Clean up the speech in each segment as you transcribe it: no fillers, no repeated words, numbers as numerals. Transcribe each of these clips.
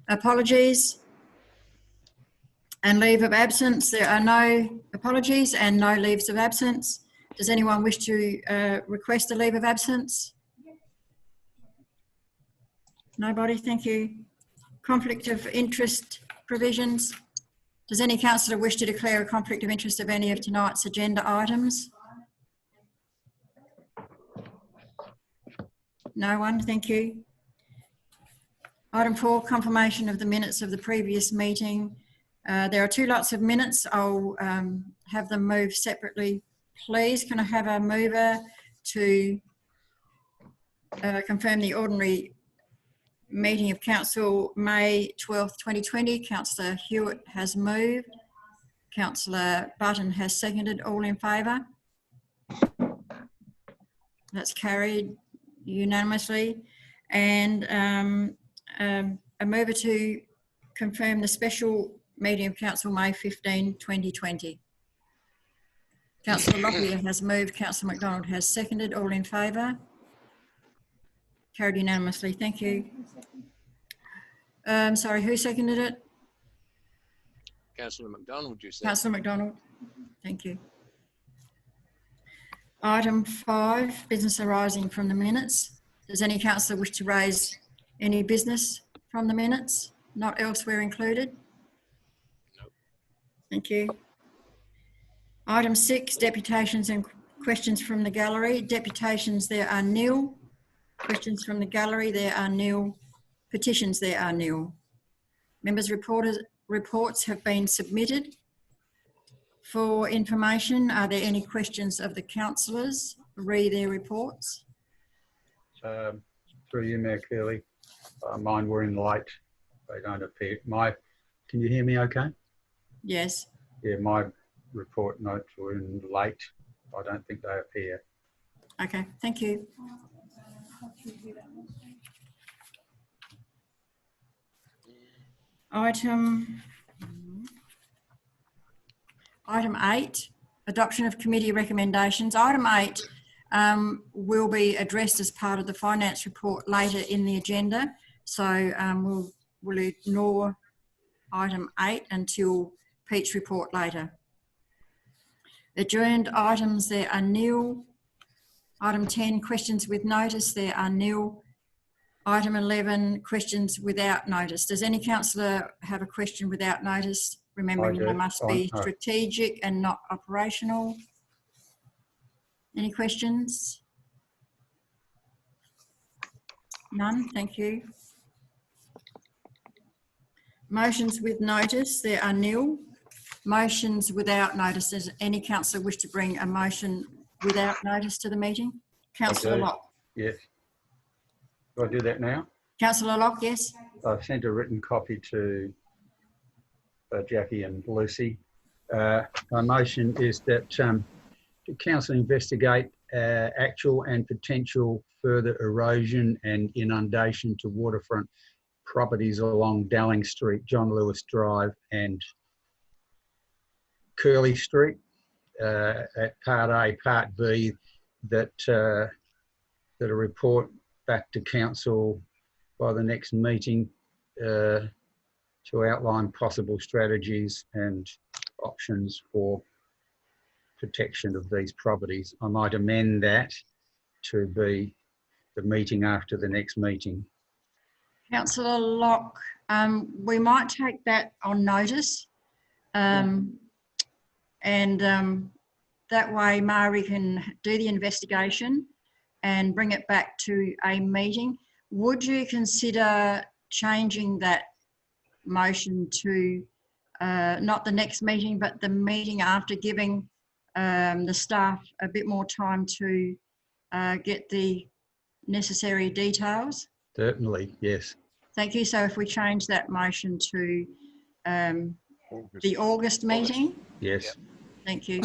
Apologies and leave of absence. There are no apologies and no leaves of absence. Does anyone wish to request a leave of absence? Nobody, thank you. Conflict of interest provisions. Does any councillor wish to declare a conflict of interest of any of tonight's agenda items? No one, thank you. Item 4, confirmation of the minutes of the previous meeting. There are 2 lots of minutes. I'll have them moved separately, please. Can I have a mover to confirm the ordinary meeting of Council May 12th, 2020. Councillor Hewitt has moved. Councillor Button has seconded. All in favour? That's carried unanimously. And a mover to confirm the special meeting of Council May 15, 2020. Councillor Lockyer has moved. Councillor McDonald has seconded. All in favour? Carried unanimously. Thank you. Sorry, who seconded it? Councillor McDonald, you said. Councillor McDonald. Thank you. Item 5, business arising from the minutes. Does any councillor wish to raise any business from the minutes, not elsewhere included? No. Thank you. Item 6, deputations and questions from the gallery. Deputations, there are nil. Questions from the gallery, there are nil. Petitions, there are nil. Members' reports have been submitted. For information, are there any questions of the councillors re their reports? Through you, Mayor Curley. Mine were in late. They don't appear. Can you hear me okay? Yes. Yeah, my report notes were in late. I don't think they appear. Okay, thank you. Item 8, adoption of committee recommendations. Item 8 will be addressed as part of the finance report later in the agenda. So we'll ignore item 8 until Pete's report later. Adjourned items, there are nil. Item 10, questions with notice, there are nil. Item 11, questions without notice. Does any councillor have a question without notice? Remembering they must be strategic and not operational. Any questions? None, thank you. Motions with notice, there are nil. Motions without notice. Does any councillor wish to bring a motion without notice to the meeting? Councillor Locke. Yes. Do I do that now? Councillor Locke, yes. I've sent a written copy to Jackie and Lucy. My motion is that the council investigate actual and potential further erosion and inundation to waterfront properties along Dowling Street, John Lewis Drive and Curley Street at Part A. Part B, that a report back to council by the next meeting to outline possible strategies and options for protection of these properties. I might amend that to be the meeting after the next meeting. Councillor Locke, we might take that on notice, and that way Mari can do the investigation and bring it back to a meeting. Would you consider changing that motion to not the next meeting, but the meeting after, giving the staff a bit more time to get the necessary details? Certainly, yes. Thank you. So if we change that motion to the August meeting? Yes. Thank you.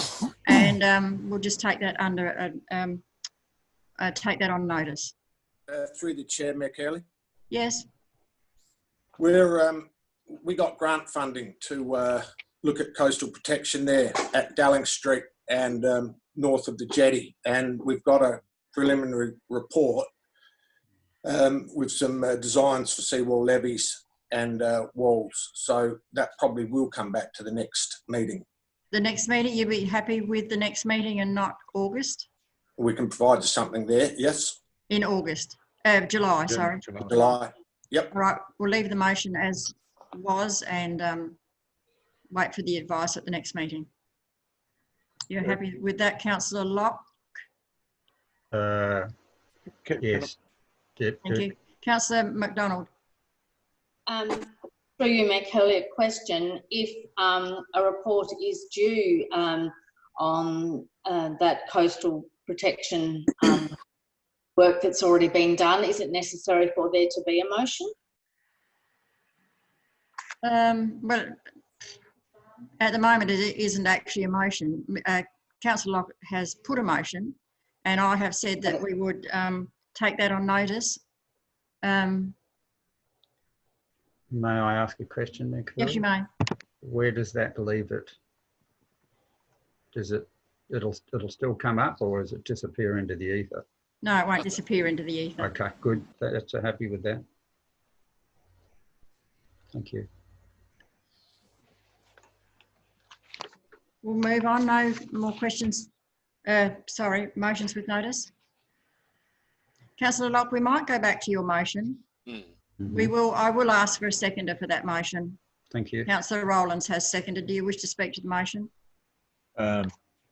And we'll just take that under, take that on notice. Through the chair, Mayor Curley. Yes. We got grant funding to look at coastal protection there at Dowling Street and north of the jetty, and we've got a preliminary report with some designs for seawall levees and walls. So that probably will come back to the next meeting. The next meeting, you'll be happy with the next meeting and not August? We can provide something there, yes? In August, July, sorry. July. Yep. All right, we'll leave the motion as was and wait for the advice at the next meeting. You're happy with that, Councillor Locke? Yes. Thank you. Councillor McDonald? For you, Matt Kelly, a question. If a report is due on that coastal protection work that's already been done, is it necessary for there to be a motion? Well, at the moment, it isn't actually a motion. Councillor Locke has put a motion, and I have said that we would take that on notice. May I ask a question there, Claire? Yes, you may. Where does that leave it? Does it'll still come up, or does it disappear into the ether? No, it won't disappear into the ether. Okay, good. That's happy with that. Thank you. We'll move on. No more questions. Sorry, motions with notice. Councillor Locke, we might go back to your motion. I will ask for a seconder for that motion. Thank you. Councillor Rowlands has seconded. Do you wish to speak to the motion?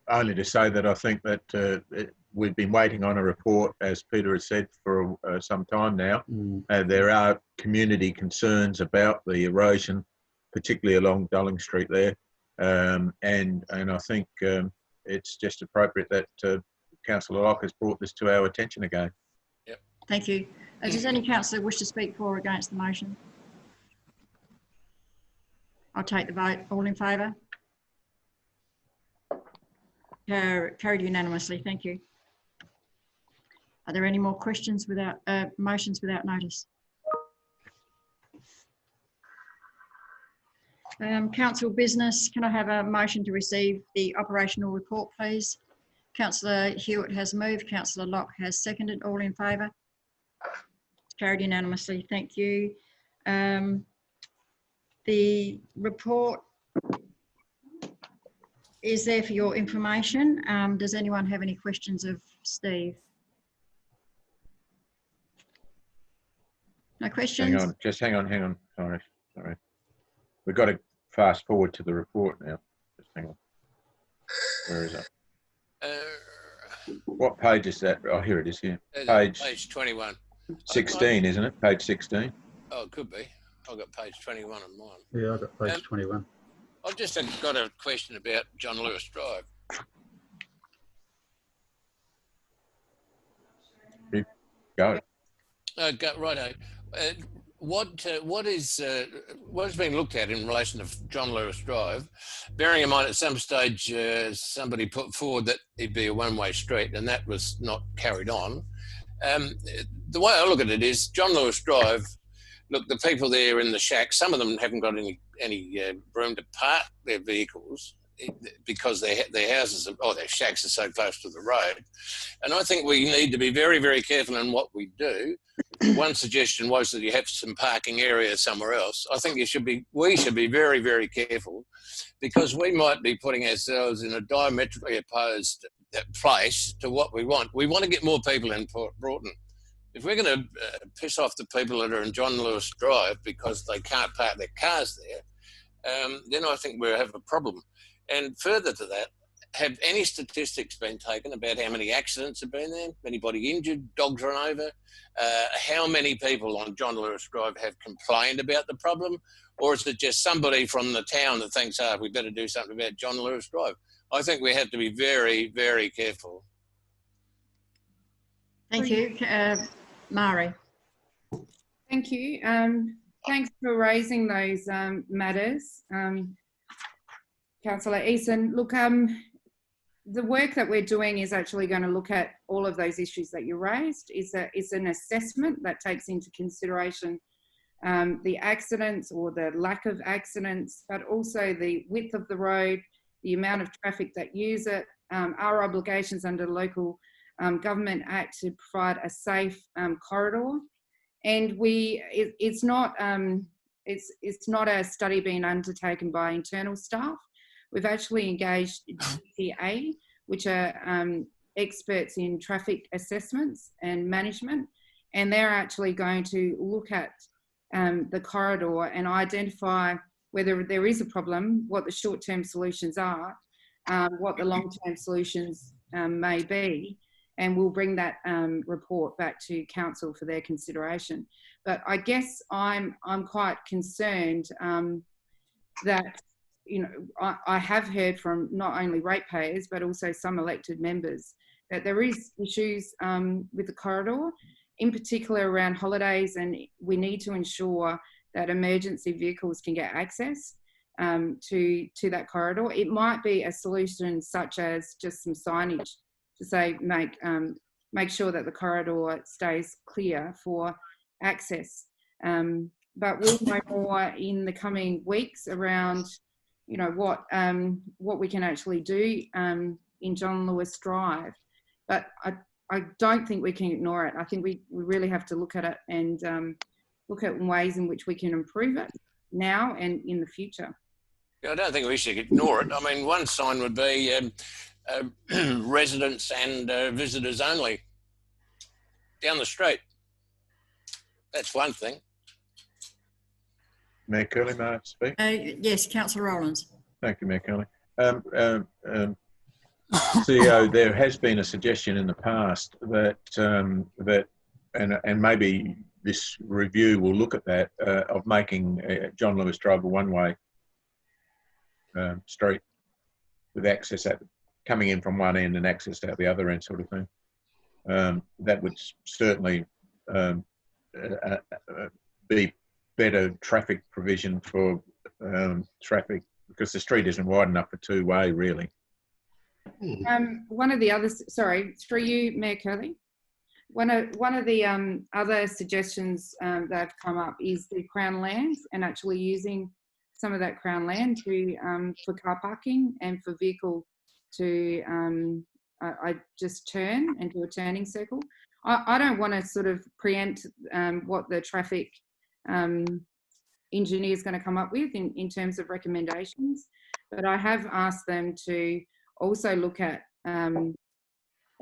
Only to say that I think that we've been waiting on a report, as Peter has said, for some time now. There are community concerns about the erosion, particularly along Dulling Street there. And I think it's just appropriate that Councillor Locke has brought this to our attention again. Yep. Thank you. Does any councillor wish to speak for or against the motion? I'll take the vote. All in favour? Carried unanimously. Thank you. Are there any more questions without motions without notice? Council business. Can I have a motion to receive the operational report, please? Councillor Hewitt has moved. Councillor Locke has seconded. All in favour? Carried unanimously. Thank you. The report is there for your information. Does anyone have any questions of Steve? No questions? Hang on, just hang on. Sorry. We've got to fast forward to the report now. Just hang on. Where is it? What page is that? Oh, here it is here. Page 21. 16, isn't it? Page 16. Oh, it could be. I've got page 21 on mine. Yeah, I've got page 21. I've just got a question about John Lewis Drive. Go. Righto. What has been looked at in relation to John Lewis Drive, bearing in mind at some stage somebody put forward that it'd be a one-way street and that was not carried on. The way I look at it is John Lewis Drive, look, the people there in the shacks, some of them haven't got any room to park their vehicles because their houses or their shacks are so close to the road. And I think we need to be very, very careful in what we do. One suggestion was that you have some parking area somewhere else. I think we should be very, very careful because we might be putting ourselves in a diametrically opposed place to what we want. We want to get more people in Port Broughton. If we're going to piss off the people that are in John Lewis Drive because they can't park their cars there, then I think we'll have a problem. And further to that, have any statistics been taken about how many accidents have been there? Anybody injured, dogs run over? How many people on John Lewis Drive have complained about the problem? Or is it just somebody from the town that thinks, we better do something about John Lewis Drive? I think we have to be very, very careful. Thank you. Mari. Thank you. Thanks for raising those matters, Councillor Eason. Look, the work that we're doing is actually going to look at all of those issues that you raised. It's an assessment that takes into consideration the accidents or the lack of accidents, but also the width of the road, the amount of traffic that use it, our obligations under the Local Government Act to provide a safe corridor. And it's not it's not a study being undertaken by internal staff. We've actually engaged DTA, which are experts in traffic assessments and management, and they're actually going to look at the corridor and identify whether there is a problem, what the short-term solutions are, what the long-term solutions may be, and we'll bring that report back to council for their consideration. But I guess I'm quite concerned that, you know, I have heard from not only ratepayers but also some elected members that there is issues with the corridor, in particular around holidays, and we need to ensure that emergency vehicles can get access to that corridor. It might be a solution such as just some signage to say make sure that the corridor stays clear for access. But we'll know more in the coming weeks around, you know, what we can actually do in John Lewis Drive. But I don't think we can ignore it. I think we really have to look at it and look at ways in which we can improve it now and in the future. I don't think we should ignore it. I mean, one sign would be residents and visitors only down the street. That's one thing. Mayor Curley, may I speak? Yes, Councillor Rowlands. Thank you, Mayor Curley. CEO, there has been a suggestion in the past that and maybe this review will look at that, of making John Lewis Drive a one-way street with access coming in from one end and access out the other end, sort of thing. That would certainly be better traffic provision for traffic, because the street isn't wide enough for two-way, really. One of the others, sorry, through you, Mayor Curley. One of the other suggestions that have come up is the Crown lands, and actually using some of that Crown land to for car parking and for vehicle to I just turn and do a turning circle. I don't want to sort of preempt what the traffic engineer is going to come up with in terms of recommendations, but I have asked them to also look at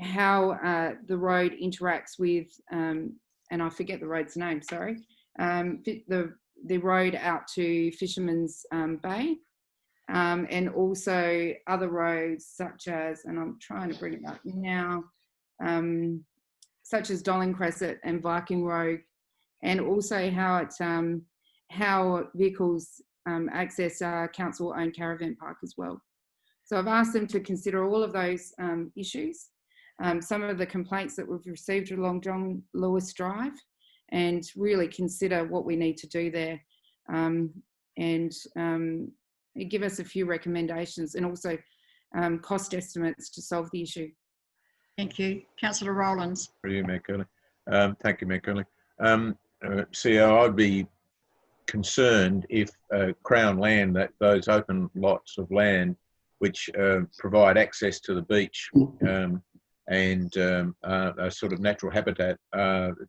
how the road interacts with, and I forget the road's name, sorry, the road out to Fisherman's Bay, and also other roads such as, and I'm trying to bring it up now, such as Dolling Crescent and Viking Road, and also how it's how vehicles access our council-owned caravan park as well. So I've asked them to consider all of those issues, some of the complaints that we've received along John Lewis Drive, and really consider what we need to do there, and give us a few recommendations and also cost estimates to solve the issue. Thank you. Councillor Rowlands. For you, Mayor Curley. Thank you, Mayor Curley. CEO, I'd be concerned if Crown land, that those open lots of land which provide access to the beach and a sort of natural habitat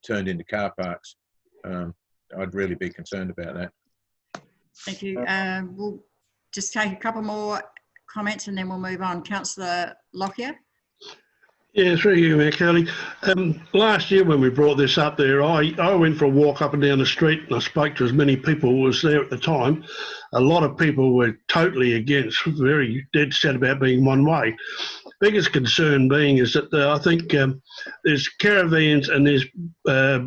turned into car parks. I'd really be concerned about that. Thank you. We'll just take a couple more comments and then we'll move on. Councillor Lockyer. Yeah, through you, Mayor Curley. Last year when we brought this up there, I went for a walk up and down the street and I spoke to as many people as there at the time. A lot of people were totally against, very dead set about being one way. Biggest concern being is that I think there's caravans and there's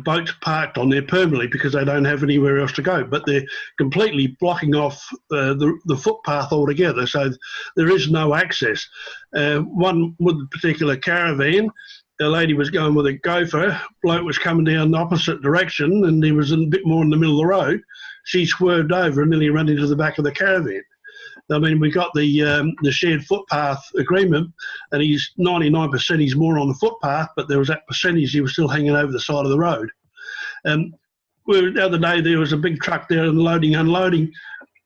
boats parked on there permanently because they don't have anywhere else to go, but they're completely blocking off the footpath altogether, so there is no access. One with a particular caravan, the lady was going with a gopher, bloke was coming down the opposite direction and he was a bit more in the middle of the road. She swerved over and nearly ran into the back of the caravan. I mean, we got the shared footpath agreement, and he's 99% he's more on the footpath, but there was that percentage he was still hanging over the side of the road. The other day there was a big truck there and loading, unloading.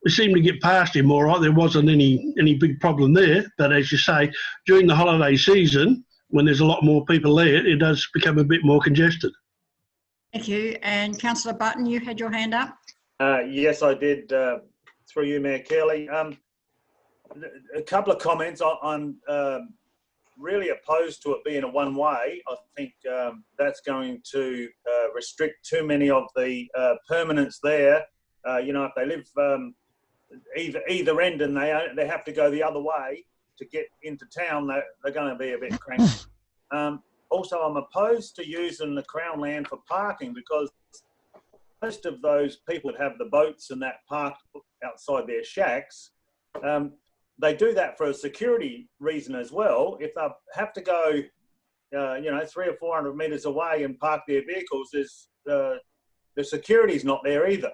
We seemed to get past him all right. There wasn't any big problem there, but as you say, during the holiday season, when there's a lot more people there, it does become a bit more congested. Thank you. And Councillor Button, you had your hand up. Yes, I did, through you, Mayor Curley. A couple of comments. I'm really opposed to it being a one-way. I think that's going to restrict too many of the permanents there. You know, if they live either end and they have to go the other way to get into town, they're going to be a bit cranky. Also, I'm opposed to using the Crown land for parking, because most of those people that have the boats and that parked outside their shacks, they do that for a security reason as well. If they have to go, you know, 300 or 400 metres away and park their vehicles, the security's not there either.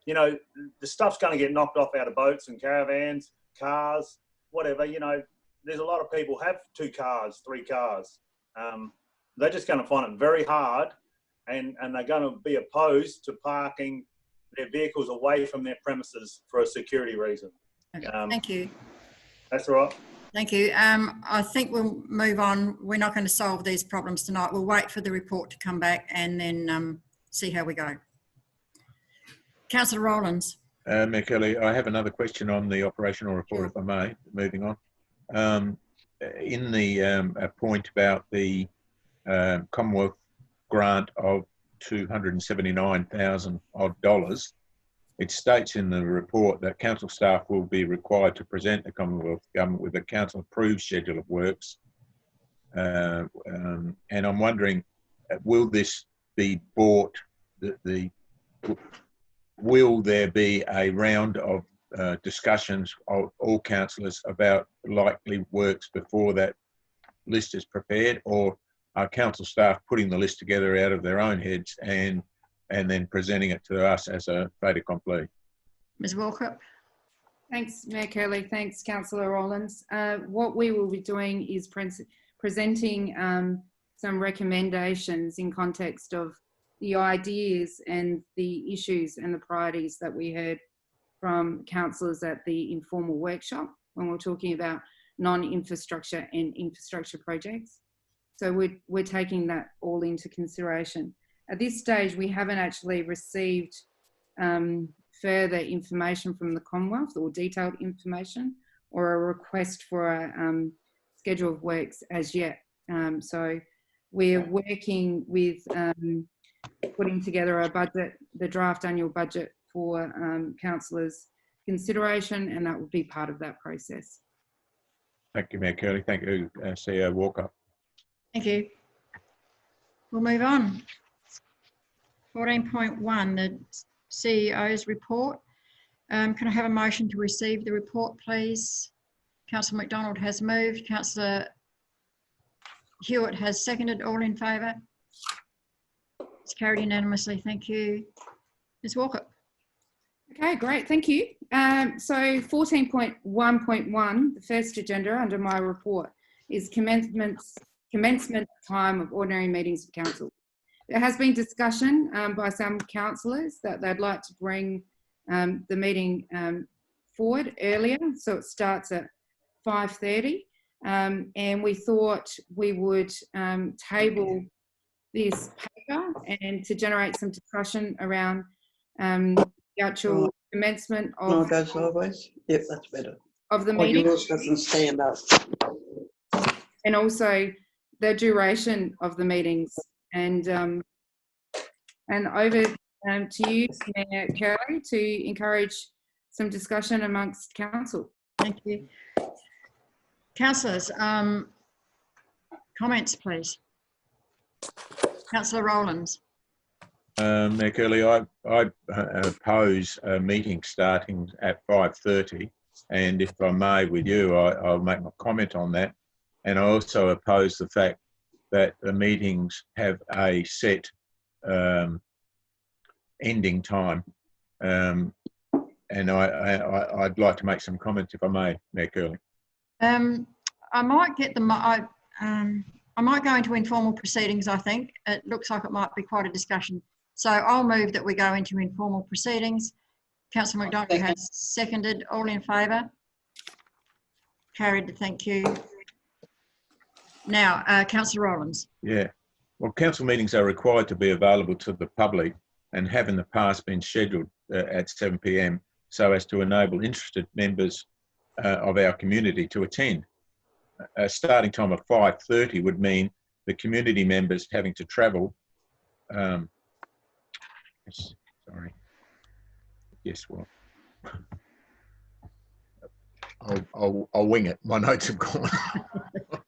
You know, the stuff's going to get knocked off out of boats and caravans, cars, whatever. You know, there's a lot of people have 2 cars, 3 cars. They're just going to find it very hard, and they're going to be opposed to parking their vehicles away from their premises for a security reason. Okay, thank you. That's all right. Thank you. I think we'll move on. We're not going to solve these problems tonight. We'll wait for the report to come back and then see how we go. Councillor Rowlands. Mayor Kelly, I have another question on the operational report, if I may, moving on. In the point about the Commonwealth grant of $279,000 odd, it states in the report that council staff will be required to present the Commonwealth Government with a council-approved schedule of works. And I'm wondering, will this be bought? Will there be a round of discussions of all councillors about likely works before that list is prepared, or are council staff putting the list together out of their own heads and then presenting it to us as a fait accompli? Ms Walkup. Thanks, Mayor Curley. Thanks, Councillor Rowlands. What we will be doing is presenting some recommendations in context of the ideas and the issues and the priorities that we heard from councillors at the informal workshop when we're talking about non-infrastructure and infrastructure projects. So we're taking that all into consideration. At this stage, we haven't actually received further information from the Commonwealth, or detailed information, or a request for a schedule of works as yet. So we're working with putting together a budget, the draft annual budget for councillors' consideration, and that will be part of that process. Thank you, Mayor Curley. Thank you, CEO Walker. Thank you. We'll move on. 14.1, the CEO's report. Can I have a motion to receive the report, please? Councillor McDonald has moved. Councillor Hewitt has seconded. All in favour? It's carried unanimously. Thank you. Ms Walker. Okay, great. Thank you. So 14.1.1, the first agenda under my report, is commencement time of ordinary meetings of council. There has been discussion by some councillors that they'd like to bring the meeting forward earlier, so it starts at 5:30, and we thought we would table this paper and to generate some discussion around the actual commencement of. No, go sideways. Yep, that's better. Of the meeting. Yours doesn't stand up. And also the duration of the meetings, and over to you, Mayor Curley, to encourage some discussion amongst council. Thank you. Councillors, comments, please. Councillor Rowlands. Mayor Curley, I oppose a meeting starting at 5:30, and if I may, with you, I'll make my comment on that. And I also oppose the fact that the meetings have a set ending time. And I'd like to make some comments, if I may, Mayor Curley. I might get them. I might go into informal proceedings. I think it looks like it might be quite a discussion. So I'll move that we go into informal proceedings. Councillor McDonald has seconded. All in favour? Carried. Thank you. Now, Councillor Rowlands. Yeah. Well, council meetings are required to be available to the public and have in the past been scheduled at 7 p.m. so as to enable interested members of our community to attend. A starting time of 5:30 would mean the community members having to travel. Sorry. Guess what? I'll wing it. My notes have gone.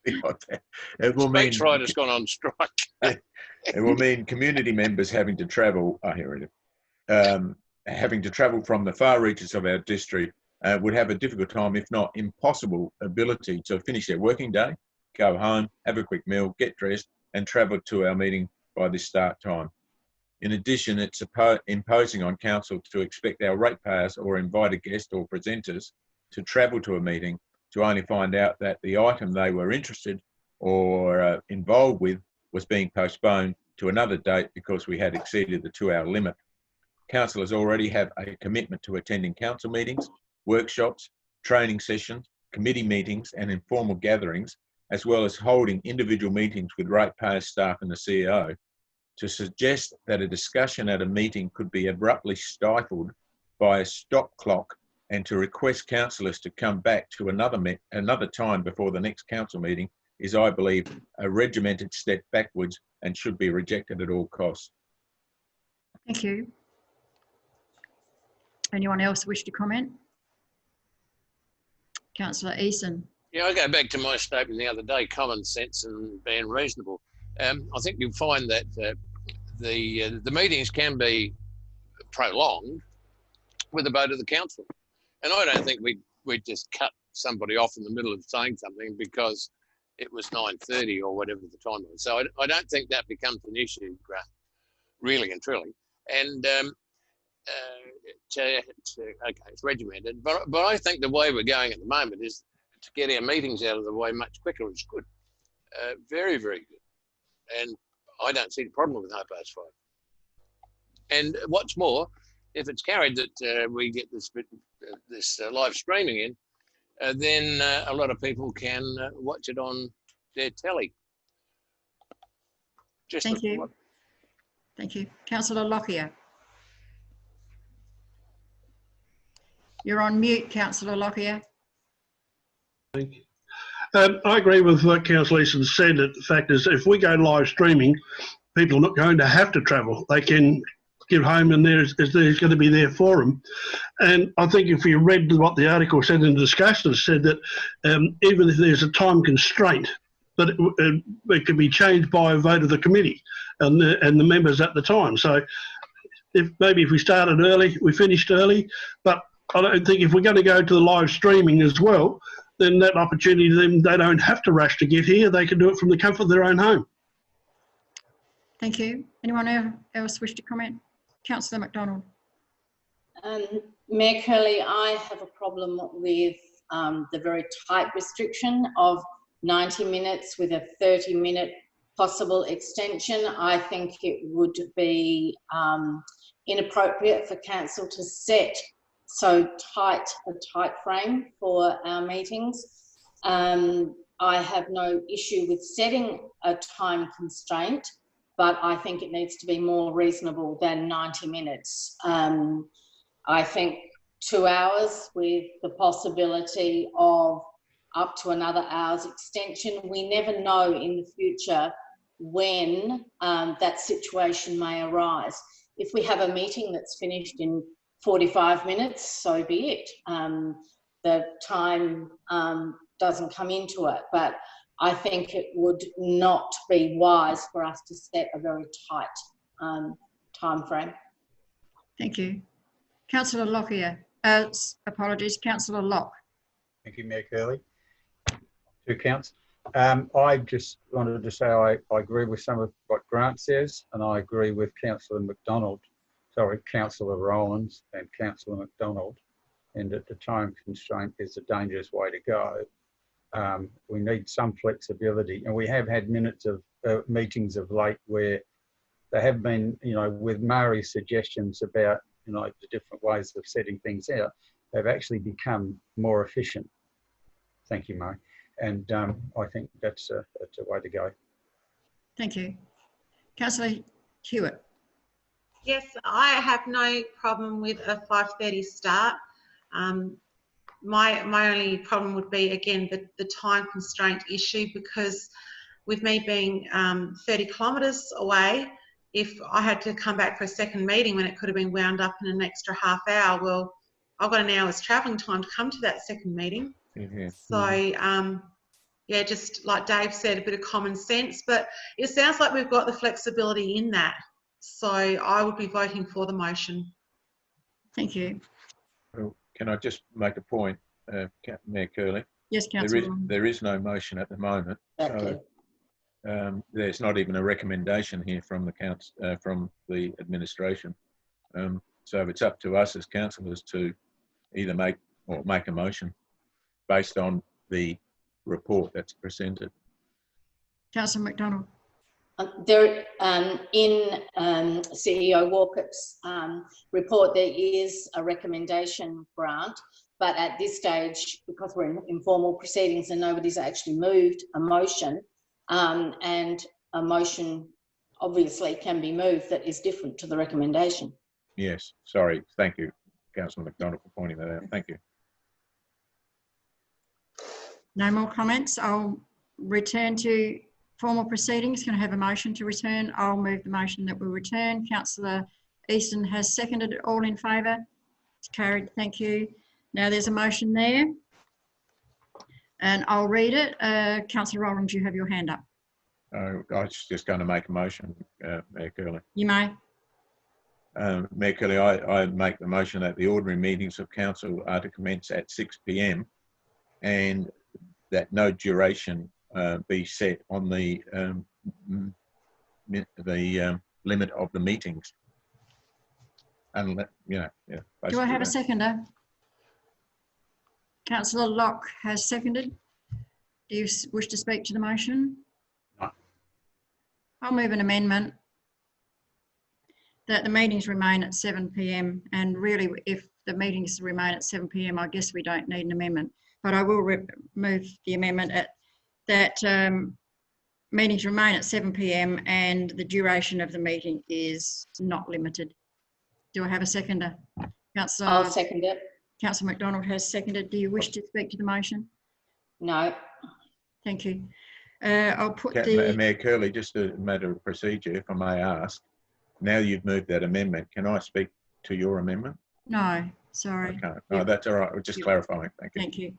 It will mean Speechwriter's gone on strike. it will mean community members having to travel. Oh, here it is. Having to travel from the far reaches of our district would have a difficult time, if not impossible, ability to finish their working day, go home, have a quick meal, get dressed, and travel to our meeting by this start time. In addition, it's imposing on council to expect our ratepayers or invited guests or presenters to travel to a meeting to only find out that the item they were interested or involved with was being postponed to another date because we had exceeded the 2-hour limit. Councillors already have a commitment to attending council meetings, workshops, training sessions, committee meetings and informal gatherings, as well as holding individual meetings with ratepayers, staff and the CEO. To suggest that a discussion at a meeting could be abruptly stifled by a stop clock and to request councillors to come back to another time before the next council meeting is, I believe, a regimented step backwards and should be rejected at all costs. Thank you. Anyone else wish to comment? Councillor Eason. Yeah, I go back to my statement the other day, common sense and being reasonable. I think you'll find that the meetings can be prolonged with a vote of the council. And I don't think we'd just cut somebody off in the middle of saying something because it was 9:30 or whatever the time was. So I don't think that becomes an issue, really and truly. And okay, it's regimented, but I think the way we're going at the moment is to get our meetings out of the way much quicker is good. Very, very good. And I don't see the problem with 5:05. And what's more, if it's carried that we get this live streaming in, then a lot of people can watch it on their telly. Just Thank you. Thank you. Councillor Lockyer. You're on mute, Councillor Lockyer. Thank you. I agree with what Councillor Eason said, that the fact is if we go live streaming, people are not going to have to travel. They can get home and there's going to be there for them. And I think if you read what the article said in the discussion, it said that even if there's a time constraint, but it can be changed by a vote of the committee and the members at the time. So if we started early, we finished early, but I don't think if we're going to go to the live streaming as well, then that opportunity, then they don't have to rush to get here. They can do it from the comfort of their own home. Thank you. Anyone else wish to comment? Councillor McDonald. Mayor Curley, I have a problem with the very tight restriction of 90 minutes with a 30-minute possible extension. I think it would be inappropriate for council to set so tight a time frame for our meetings. I have no issue with setting a time constraint, but I think it needs to be more reasonable than 90 minutes. I think 2 hours with the possibility of up to another hour's extension. We never know in the future when that situation may arise. If we have a meeting that's finished in 45 minutes, so be it. The time doesn't come into it, but I think it would not be wise for us to set a very tight time frame. Thank you. Councillor Lockyer. Apologies, Councillor Locke. Thank you, Mayor Curley. Two counts. I just wanted to say I agree with some of what Grant says, and I agree with Councillor Rowlands and Councillor McDonald, and that the time constraint is a dangerous way to go. We need some flexibility, and we have had minutes of meetings of late where they have been, with Mari's suggestions about, the different ways of setting things out, they've actually become more efficient. Thank you, Mari. And I think that's a way to go. Thank you. Councillor Hewitt. Yes, I have no problem with a 5:30 start. My only problem would be, again, the time constraint issue, because with me being 30 kilometres away, if I had to come back for a second meeting when it could have been wound up in an extra half hour, well, I've got an hour's travelling time to come to that second meeting. Yeah. So, yeah, just like Dave said, a bit of common sense, but it sounds like we've got the flexibility in that. So I would be voting for the motion. Thank you. Well, can I just make a point, Mayor Curley? Yes, Councillor. There is no motion at the moment. Exactly. So there's not even a recommendation here from the council, from the administration. So it's up to us as councillors to either make a motion based on the report that's presented. Councillor McDonald. There, in CEO Walkett's report, there is a recommendation grant, but at this stage, because we're in informal proceedings and nobody's actually moved a motion, and a motion obviously can be moved that is different to the recommendation. Yes, sorry. Thank you, Councillor McDonald, for pointing that out. Thank you. No more comments. I'll return to formal proceedings. Can I have a motion to return? I'll move the motion that we return. Councillor Easton has seconded it. All in favour? It's carried. Thank you. Now there's a motion there, and I'll read it. Councillor Rowland, you have your hand up. I was just going to make a motion, Mayor Curley. You may. Mayor Curley, I make the motion that the ordinary meetings of council are to commence at 6 p.m. and that no duration be set on the limit of the meetings. And yeah. Do I have a seconder? Councillor Locke has seconded. Do you wish to speak to the motion? No. I'll move an amendment that the meetings remain at 7 p.m. and really, if the meetings remain at 7 p.m, I guess we don't need an amendment. But I will move the amendment at that meetings remain at 7 p.m. and the duration of the meeting is not limited. Do I have a seconder? Councillor. I'll second it. Councillor McDonald has seconded. Do you wish to speak to the motion? No. Thank you. I'll put the... Mayor Curley, just a matter of procedure, if I may ask. Now you've moved that amendment, can I speak to your amendment? No, sorry. Okay, no, that's all right. We're just clarifying. Thank you.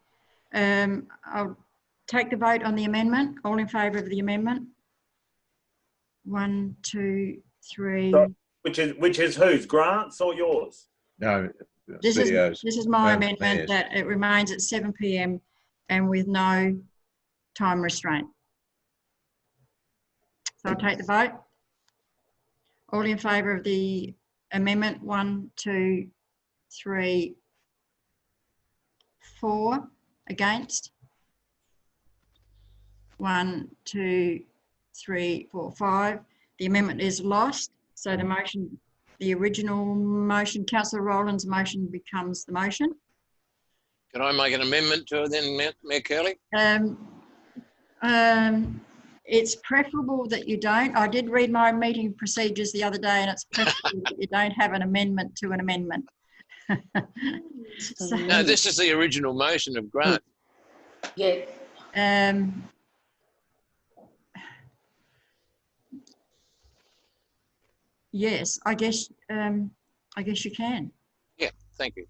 Thank you. I'll take the vote on the amendment. All in favour of the amendment? 1, 2, 3. So, which is whose? Grant's or yours? No, This is my amendment Mayor's. that it remains at 7 p.m. and with no time restraint. So I'll take the vote. All in favour of the amendment? 1, 2, 3, 4. Against? 1, 2, 3, 4, 5. The amendment is lost. So the motion, the original motion, Councillor Rowland's motion becomes the motion. Can I make an amendment to it then, Mayor Curley? It's preferable that you don't. I did read my meeting procedures the other day and it's preferable that you don't have an amendment to an amendment. So, No, this is the original motion of Grant. Yeah. Yes, I guess you can. Yeah, thank you.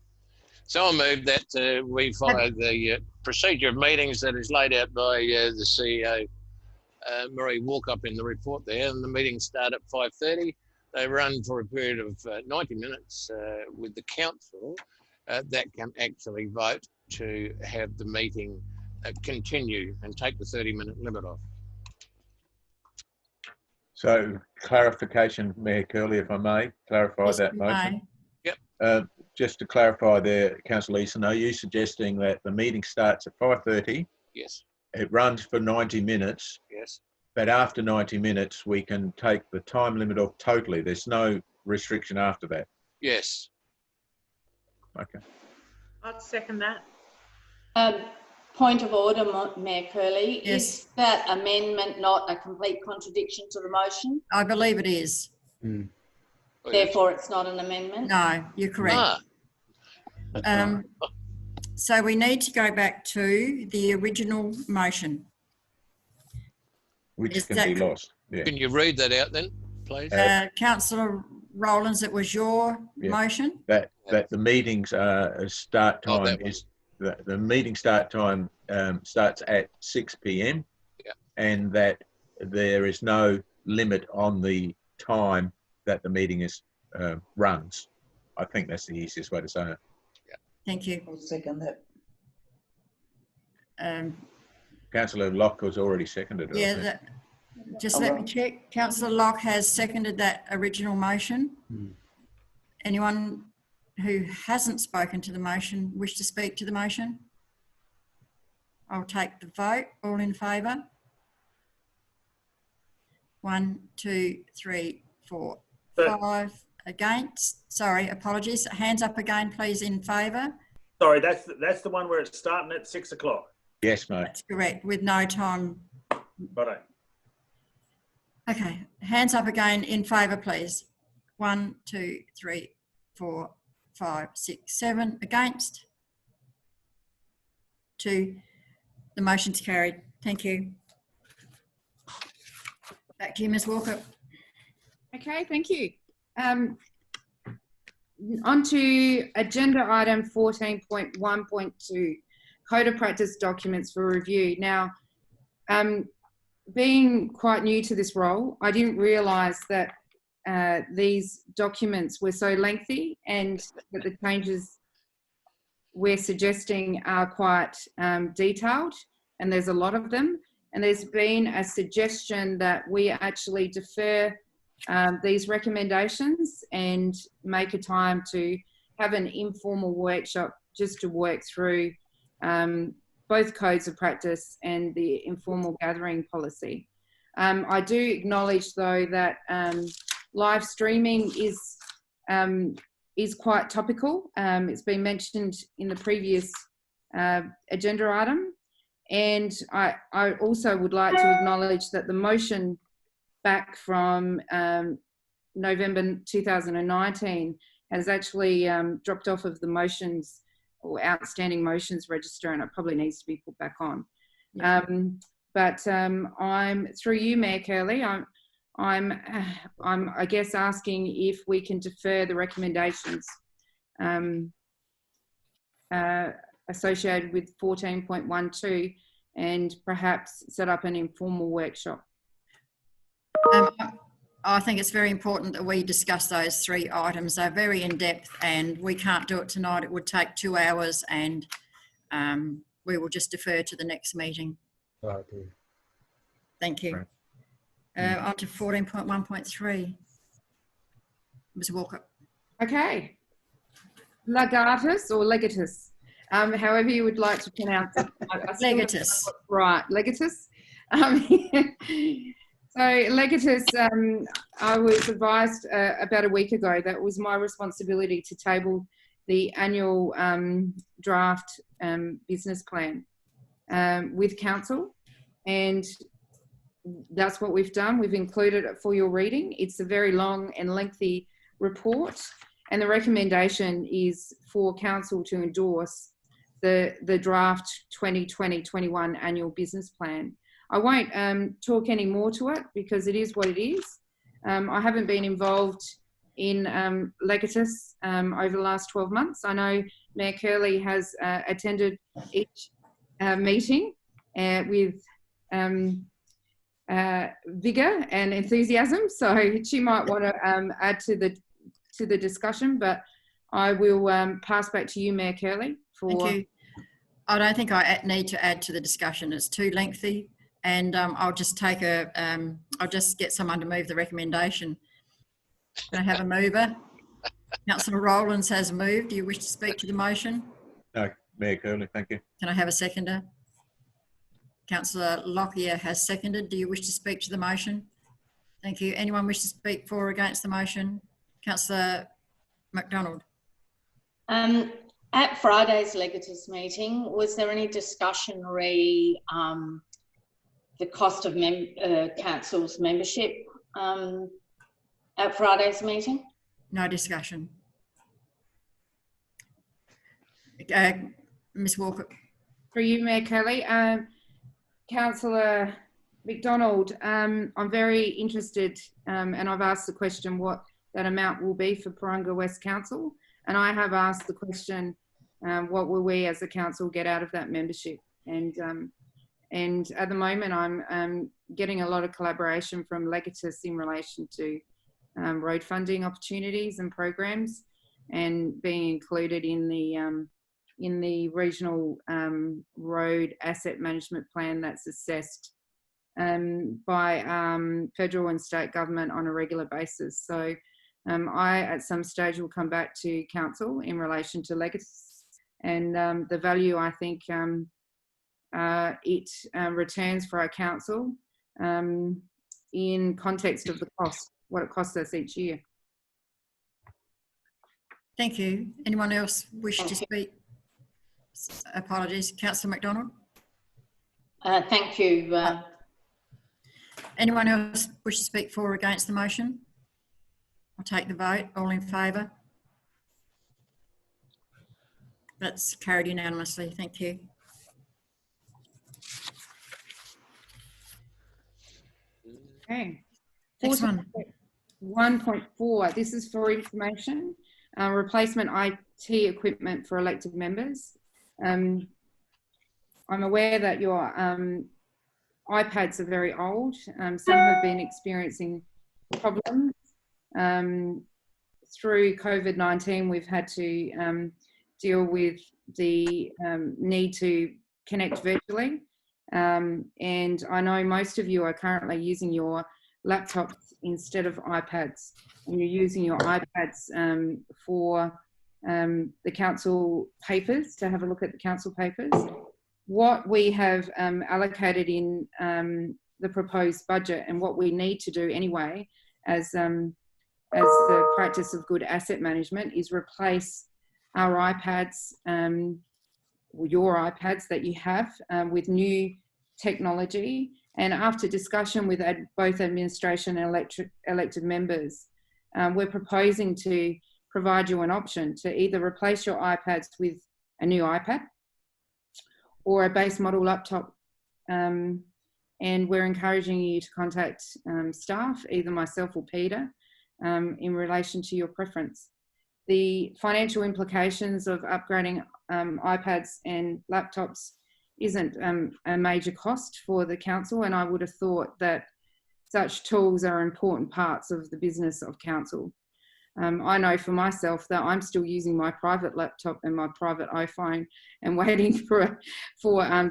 So I move that we follow the procedure of meetings that is laid out by the CEO, Marie Walkup, in the report there, and the meetings start at 5:30. They run for a period of 90 minutes with the council that can actually vote to have the meeting continue and take the 30-minute limit off. So clarification, Mayor Curley, if I may, clarify Yes, that you motion. may. Yep. Just to clarify there, Councillor Easton, are you suggesting that the meeting starts at 5:30? Yes, It runs for 90 minutes, yes. but after 90 minutes, we can take the time limit off totally. There's no restriction after that. Yes. Okay. I'd second that. Point of order, Mayor Curley. Yes. Is that amendment not a complete contradiction to the motion? I believe it is. Therefore, it's not an amendment? No, you're correct. Ah, So we need to go back to the original motion. Which Is can that be co- lost. Yeah. can you read that out then, please? Councillor Rowlands, it was your Yeah. motion? That the meetings start Oh, time that one. is the meeting start time starts at 6 p.m. Yeah. and that there is no limit on the time that the meeting is runs. I think that's the easiest way to say it. Thank you. I'll second that. Councillor Locke has already seconded it. I Yeah, think. just let me check. Councillor Locke has seconded that original motion. Anyone who hasn't spoken to the motion wish to speak to the motion? I'll take the vote. All in favour? 1, 2, 3, 4, 5. Against? Sorry, apologies. Hands up again, please, in favour. Sorry, that's the one where it's starting at 6 o'clock. Yes, mate. That's correct, with no time. Righto. Okay, hands up again in favour, please. 1, 2, 3, 4, 5, 6, 7. Against? 2. The motion's carried. Thank you. Back to you, Ms Walker. Okay, thank you. On to agenda item 14.1.2, Code of Practice documents for review. Now, being quite new to this role, I didn't realise that these documents were so lengthy and that the changes we're suggesting are quite detailed, and there's a lot of them. And there's been a suggestion that we actually defer these recommendations and make a time to have an informal workshop just to work through both codes of practice and the informal gathering policy. I do acknowledge though that live streaming is quite topical. It's been mentioned in the previous agenda item. And I also would like to acknowledge that the motion back from November 2019 has actually dropped off of the motions or outstanding motions register, and it probably needs to be put back on. Yeah. But I'm through you, Mayor Curley. I'm I guess asking if we can defer the recommendations associated with 14.12 and perhaps set up an informal workshop. I think it's very important that we discuss those 3 items. They're very in-depth and we can't do it tonight. It would take 2 hours and we will just defer to the next meeting. Okay. Thank you. On to 14.1.3. Ms Walker. Okay. Legatus or legatus, however you would like to pronounce it. Legatus. Right, legatus. So legatus, I was advised about a week ago that it was my responsibility to table the annual draft business plan with council, and that's what we've done. We've included it for your reading. It's a very long and lengthy report, and the recommendation is for council to endorse the draft 2020-21 annual business plan. I won't talk any more to it because it is what it is. I haven't been involved in legatus over the last 12 months. I know Mayor Curley has attended each meeting with vigour and enthusiasm, so she might want to add to the discussion, but I will pass back to you, Mayor Curley. Thank you. I don't think I need to add to the discussion. It's too lengthy, and I'll just take I'll just get someone to move the recommendation. Can I have a mover? Councillor Rowlands has moved. Do you wish to speak to the motion? No, Mayor Curley, thank you. Can I have a seconder? Councillor Lockyer has seconded. Do you wish to speak to the motion? Thank you. Anyone wish to speak for or against the motion? Councillor McDonald. At Friday's legatus meeting, was there any discussion re the cost of council's membership at Friday's meeting? No discussion. Ms Walker. For you, Mayor Kelly. Councillor McDonald, I'm very interested, and I've asked the question what that amount will be for Paronga West Council, and I have asked the question, what will we as a council get out of that membership? And at the moment, I'm getting a lot of collaboration from Legatus in relation to road funding opportunities and programs, and being included in the regional road asset management plan that's assessed by federal and state government on a regular basis. So I, at some stage, will come back to council in relation to Legatus and the value I think it returns for our council in context of the cost, what it costs us each year. Thank you. Anyone else wish to speak? Apologies. Councillor McDonald. Thank you. Anyone else wish to speak for or against the motion? I'll take the vote. All in favour? That's carried unanimously. Thank you. Okay. Next one. 1.4. This is for information. Replacement IT equipment for elected members. I'm aware that your iPads are very old. Some have been experiencing problems. Through COVID-19, we've had to deal with the need to connect virtually. And I know most of you are currently using your laptops instead of iPads, and you're using your iPads for the council papers, to have a look at the council papers. What we have allocated in the proposed budget, and what we need to do anyway as the practice of good asset management, is replace our iPads, your iPads that you have, with new technology. And after discussion with both administration and elected members, we're proposing to provide you an option to either replace your iPads with a new iPad or a base model laptop. And we're encouraging you to contact staff, either myself or Peter, in relation to your preference. The financial implications of upgrading iPads and laptops isn't a major cost for the council, and I would have thought that such tools are important parts of the business of council. I know for myself that I'm still using my private laptop and my private iPhone and waiting for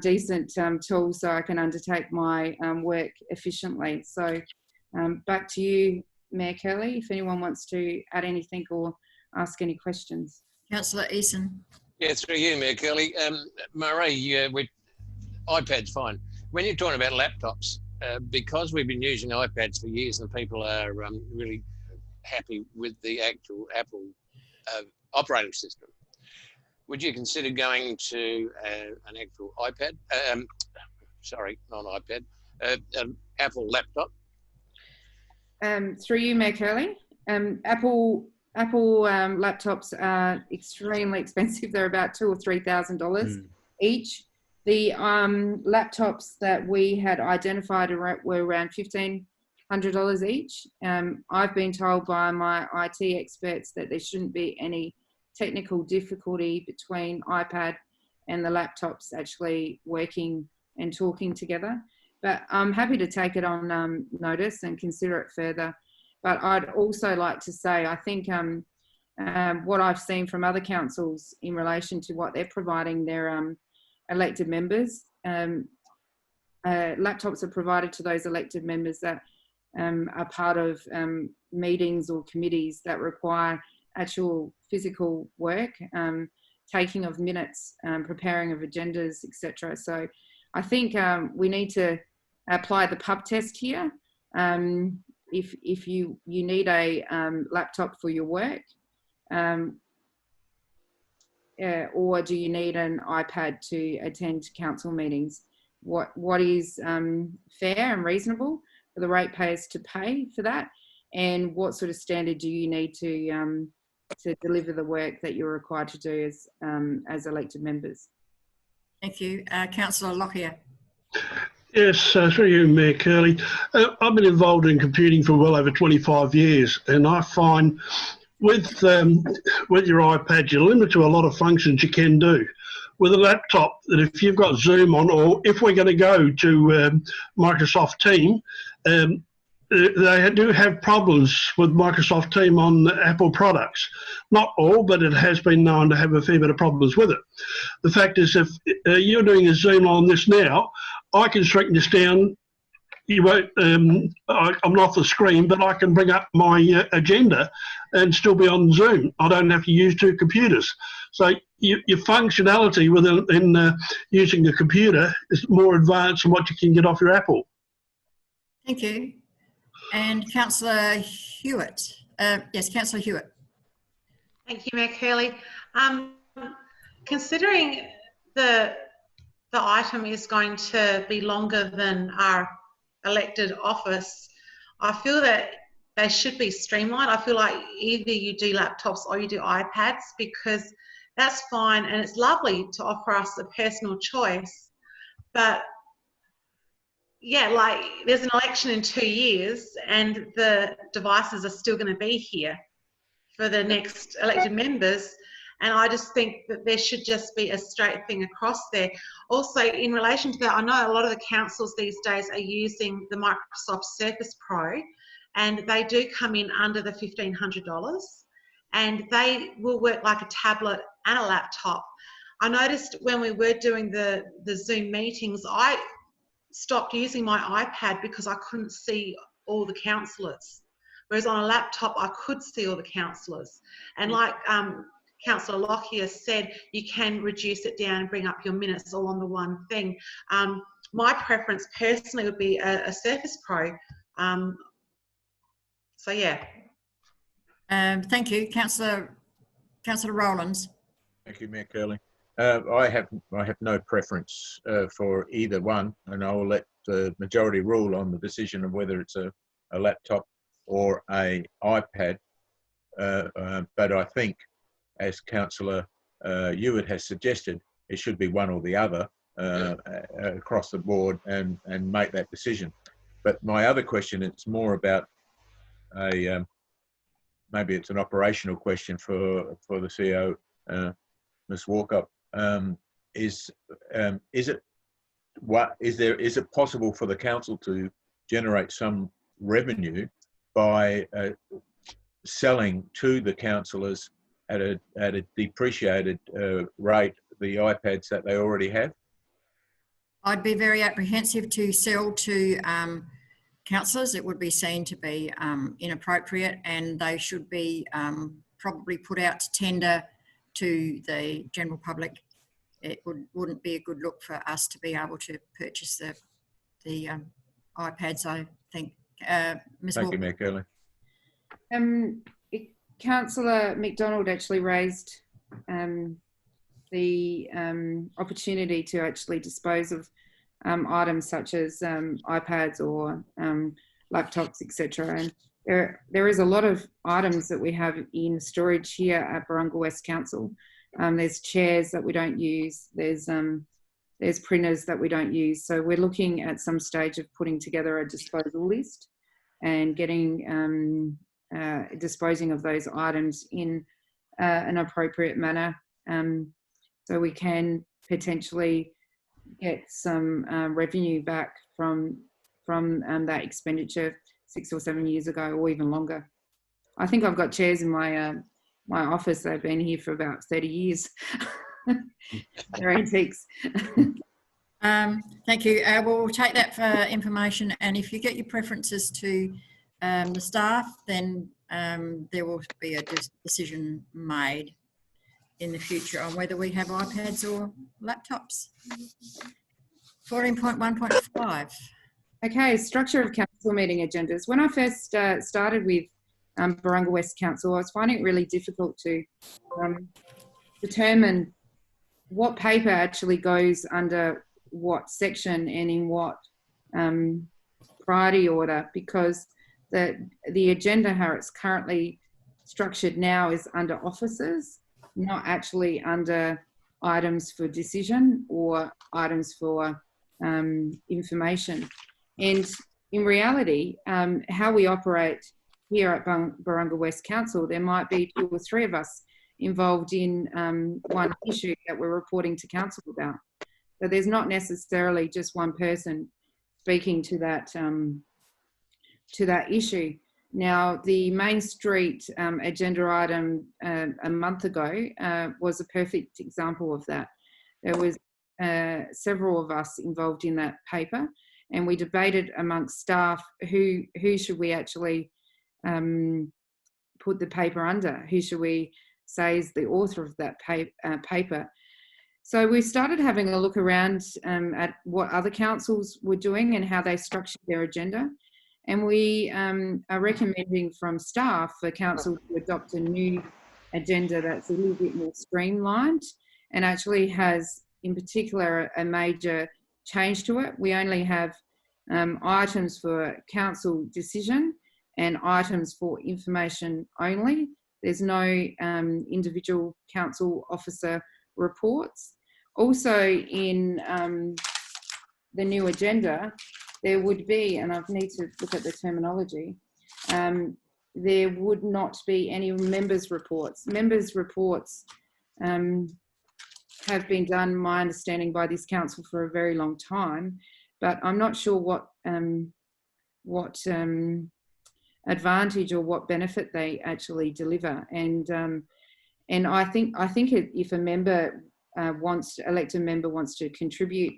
decent tools so I can undertake my work efficiently. So back to you, Mayor Kelly, if anyone wants to add anything or ask any questions. Councillor Eason. Yeah, through you, Mayor Kelly. Murray, iPad's fine. When you're talking about laptops, because we've been using iPads for years and people are really happy with the actual Apple operating system, would you consider going to an actual iPad? Sorry, not iPad, an Apple laptop? Through you, Mayor Curley. Apple laptops are extremely expensive. They're about $2,000 or $3,000 each. The laptops that we had identified were around $1,500 each. I've been told by my IT experts that there shouldn't be any technical difficulty between iPad and the laptops actually working and talking together. But I'm happy to take it on notice and consider it further. But I'd also like to say, I think what I've seen from other councils in relation to what they're providing their elected members, laptops are provided to those elected members that are part of meetings or committees that require actual physical work, taking of minutes, preparing of agendas, etc. So I think we need to apply the pub test here. If you need a laptop for your work, or do you need an iPad to attend council meetings? What is fair and reasonable for the ratepayers to pay for that? and what sort of standard do you need to deliver the work that you're required to do as elected members? Thank you. Councillor Lockyer. Yes, through you, Mayor Curley. I've been involved in computing for well over 25 years, and I find with your iPad, you're limited to a lot of functions you can do. With a laptop, that if you've got Zoom on, or if we're going to go to Microsoft Teams, they do have problems with Microsoft Teams on Apple products. Not all, but it has been known to have a fair bit of problems with it. The fact is, if you're doing a Zoom on this now, I can shrink this down. You won't. I'm not off the screen, but I can bring up my agenda and still be on Zoom. I don't have to use two computers. So your functionality within using a computer is more advanced than what you can get off your Apple. Thank you. And Councillor Hewitt. Yes, Councillor Hewitt. Thank you, Mayor Curley. Considering the item is going to be longer than our elected office, I feel that they should be streamlined. I feel like either you do laptops or you do iPads, because that's fine and it's lovely to offer us a personal choice. But yeah, like there's an election in 2 years and the devices are still going to be here for the next elected members. And I just think that there should just be a straight thing across there. Also, in relation to that, I know a lot of the councils these days are using the Microsoft Surface Pro, and they do come in under the $1,500, and they will work like a tablet and a laptop. I noticed when we were doing the Zoom meetings, I stopped using my iPad because I couldn't see all the councillors. Whereas on a laptop, I could see all the councillors. And like Councillor Lockyer said, you can reduce it down and bring up your minutes all on the one thing. My preference personally would be a Surface Pro. So yeah. Thank you. Councillor Rowlands. Thank you, Mayor Curley. I have no preference for either one, and I will let the majority rule on the decision of whether it's a laptop or a iPad. But I think, as Councillor Hewitt has suggested, it should be one or the other across the board and make that decision. But my other question, it's more about maybe it's an operational question for the CEO, Ms. Walkup. Is it possible for the council to generate some revenue by selling to the councillors at a depreciated rate the iPads that they already have? I'd be very apprehensive to sell to councillors. It would be seen to be inappropriate, and they should be probably put out to tender to the general public. It wouldn't be a good look for us to be able to purchase the iPads, I think. Ms. Thank you, Mayor Curley. Councillor McDonald actually raised the opportunity to actually dispose of items such as iPads or laptops, etc. And there is a lot of items that we have in storage here at Barunga West Council. There's chairs that we don't use. There's printers that we don't use. So we're looking at some stage of putting together a disposal list and getting disposing of those items in an appropriate manner, so we can potentially get some revenue back from that expenditure 6 or 7 years ago, or even longer. I think I've got chairs in my my office. They've been here for about 30 years. They're antiques. Thank you. We'll take that for information, and if you get your preferences to the staff, then there will be a decision made in the future on whether we have iPads or laptops. 14.1.5. Okay, structure of council meeting agendas. When I first started with Barunga West Council, I was finding it really difficult to determine what paper actually goes under what section and in what priority order, because the agenda, how it's currently structured now, is under officers, not actually under items for decision or items for information. And in reality, how we operate here at Barunga West Council, there might be 2 or 3 of us involved in one issue that we're reporting to council about. So there's not necessarily just one person speaking to that issue. Now, the Main Street agenda item a month ago was a perfect example of that. There was several of us involved in that paper, and we debated amongst staff who should we actually put the paper under, who should we say is the author of that paper. So we started having a look around at what other councils were doing and how they structured their agenda. And we are recommending from staff for council to adopt a new agenda that's a little bit more streamlined and actually has, in particular, a major change to it. We only have items for council decision and items for information only. There's no individual council officer reports. Also in the new agenda, there would be, and I need to look at the terminology, there would not be any members' reports. Members' reports have been done, my understanding, by this council for a very long time, but I'm not sure what advantage or what benefit they actually deliver. And I think if a member elected member wants to contribute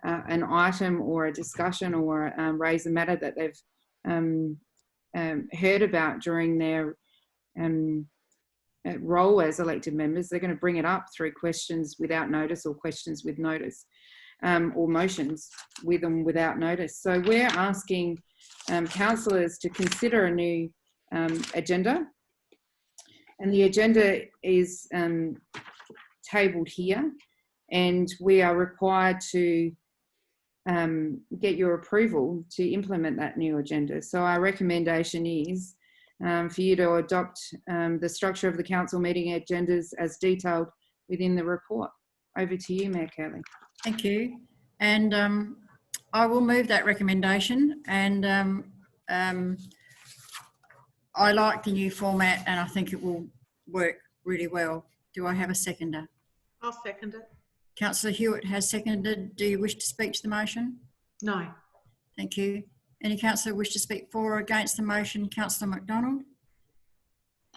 an item or a discussion or raise a matter that they've heard about during their role as elected members, they're going to bring it up through questions without notice or questions with notice, or motions with and without notice. So we're asking councillors to consider a new agenda, and the agenda is tabled here, and we are required to get your approval to implement that new agenda. So our recommendation is for you to adopt the structure of the council meeting agendas as detailed within the report. Over to you, Mayor Curley. Thank you. And I will move that recommendation, and I like the new format and I think it will work really well. Do I have a seconder? I'll second it. Councillor Hewitt has seconded. Do you wish to speak to the motion? No. Thank you. Any councillor wish to speak for or against the motion? Councillor McDonald?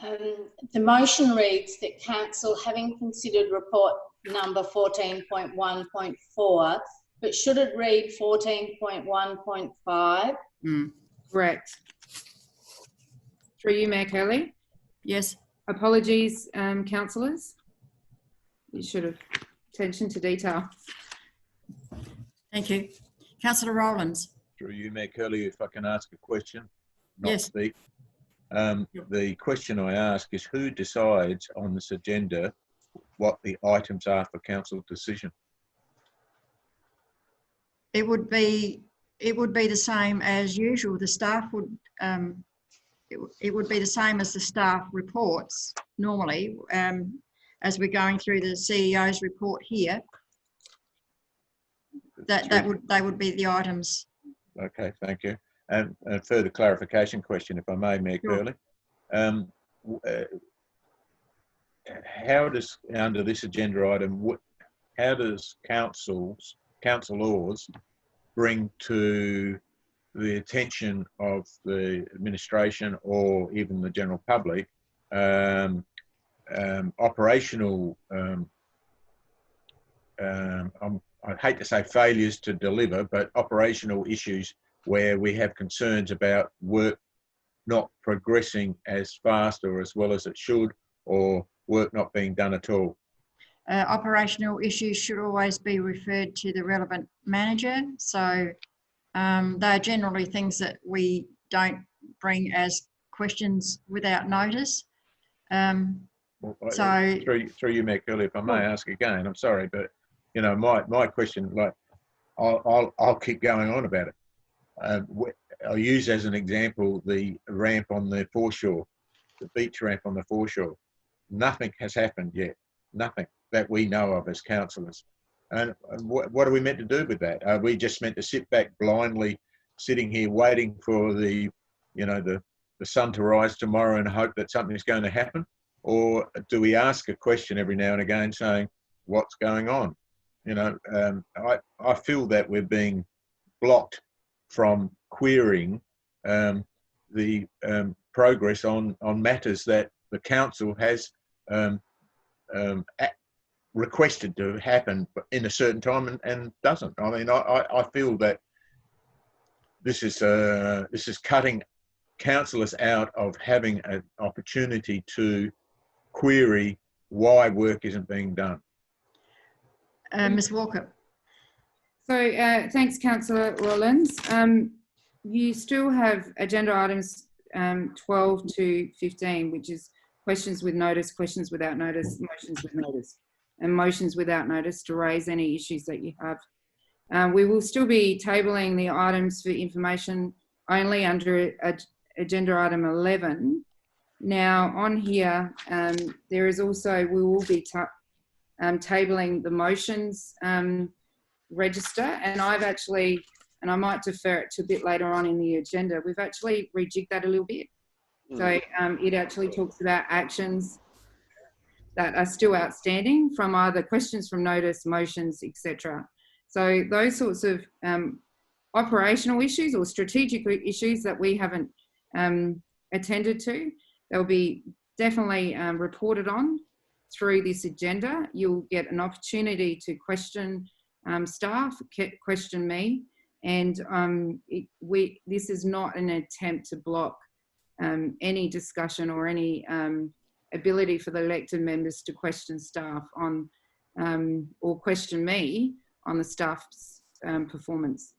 The motion reads that council, having considered report number 14.1.4, but should it read 14.1.5? Correct. Through you, Mayor Curley. Yes. Apologies, councillors. You should have attention to detail. Thank you. Councillor Rowlands. Through you, Mayor Curley, if I can ask a question, not yes. speak. The question I ask is, who decides on this agenda what the items are for council decision? It would be the same as usual. The staff would it would be the same as the staff reports normally, as we're going through the CEO's report here. They would be the items. Okay, thank you. And a further clarification question, if I may, Mayor Curley. How does, under this agenda item, how does councillors bring to the attention of the administration or even the general public operational, I'd hate to say failures to deliver, but operational issues where we have concerns about work not progressing as fast or as well as it should, or work not being done at all? Operational issues should always be referred to the relevant manager. So they're generally things that we don't bring as questions without notice. So through you, Mayor Curley, if I may ask again, I'm sorry, but you know, my question, like, I'll keep going on about it. I'll use as an example the ramp on the foreshore, the beach ramp on the foreshore. Nothing has happened yet, nothing that we know of as councillors. And what are we meant to do with that? Are we just meant to sit back blindly, sitting here waiting for the sun to rise tomorrow and hope that something's going to happen? Or do we ask a question every now and again saying, what's going on? I feel that we're being blocked from querying the progress on matters that the council has requested to happen in a certain time and doesn't. I mean, I feel that this is cutting councillors out of having an opportunity to query why work isn't being done. Ms Walker. So thanks, Councillor Rollins. You still have agenda items 12 to 15, which is questions with notice, questions without notice, motions with notice, and motions without notice to raise any issues that you have. We will still be tabling the items for information only under agenda item 11. Now on here, there is also, we will be tabling the motions register, and I've actually, and I might defer it to a bit later on in the agenda, we've actually rejigged that a little bit. So it actually talks about actions that are still outstanding from either questions from notice, motions, etc. So those sorts of operational issues or strategic issues that we haven't attended to, they'll be definitely reported on through this agenda. You'll get an opportunity to question staff, question me, and this is not an attempt to block any discussion or any ability for the elected members to question staff on or question me on the staff's performance.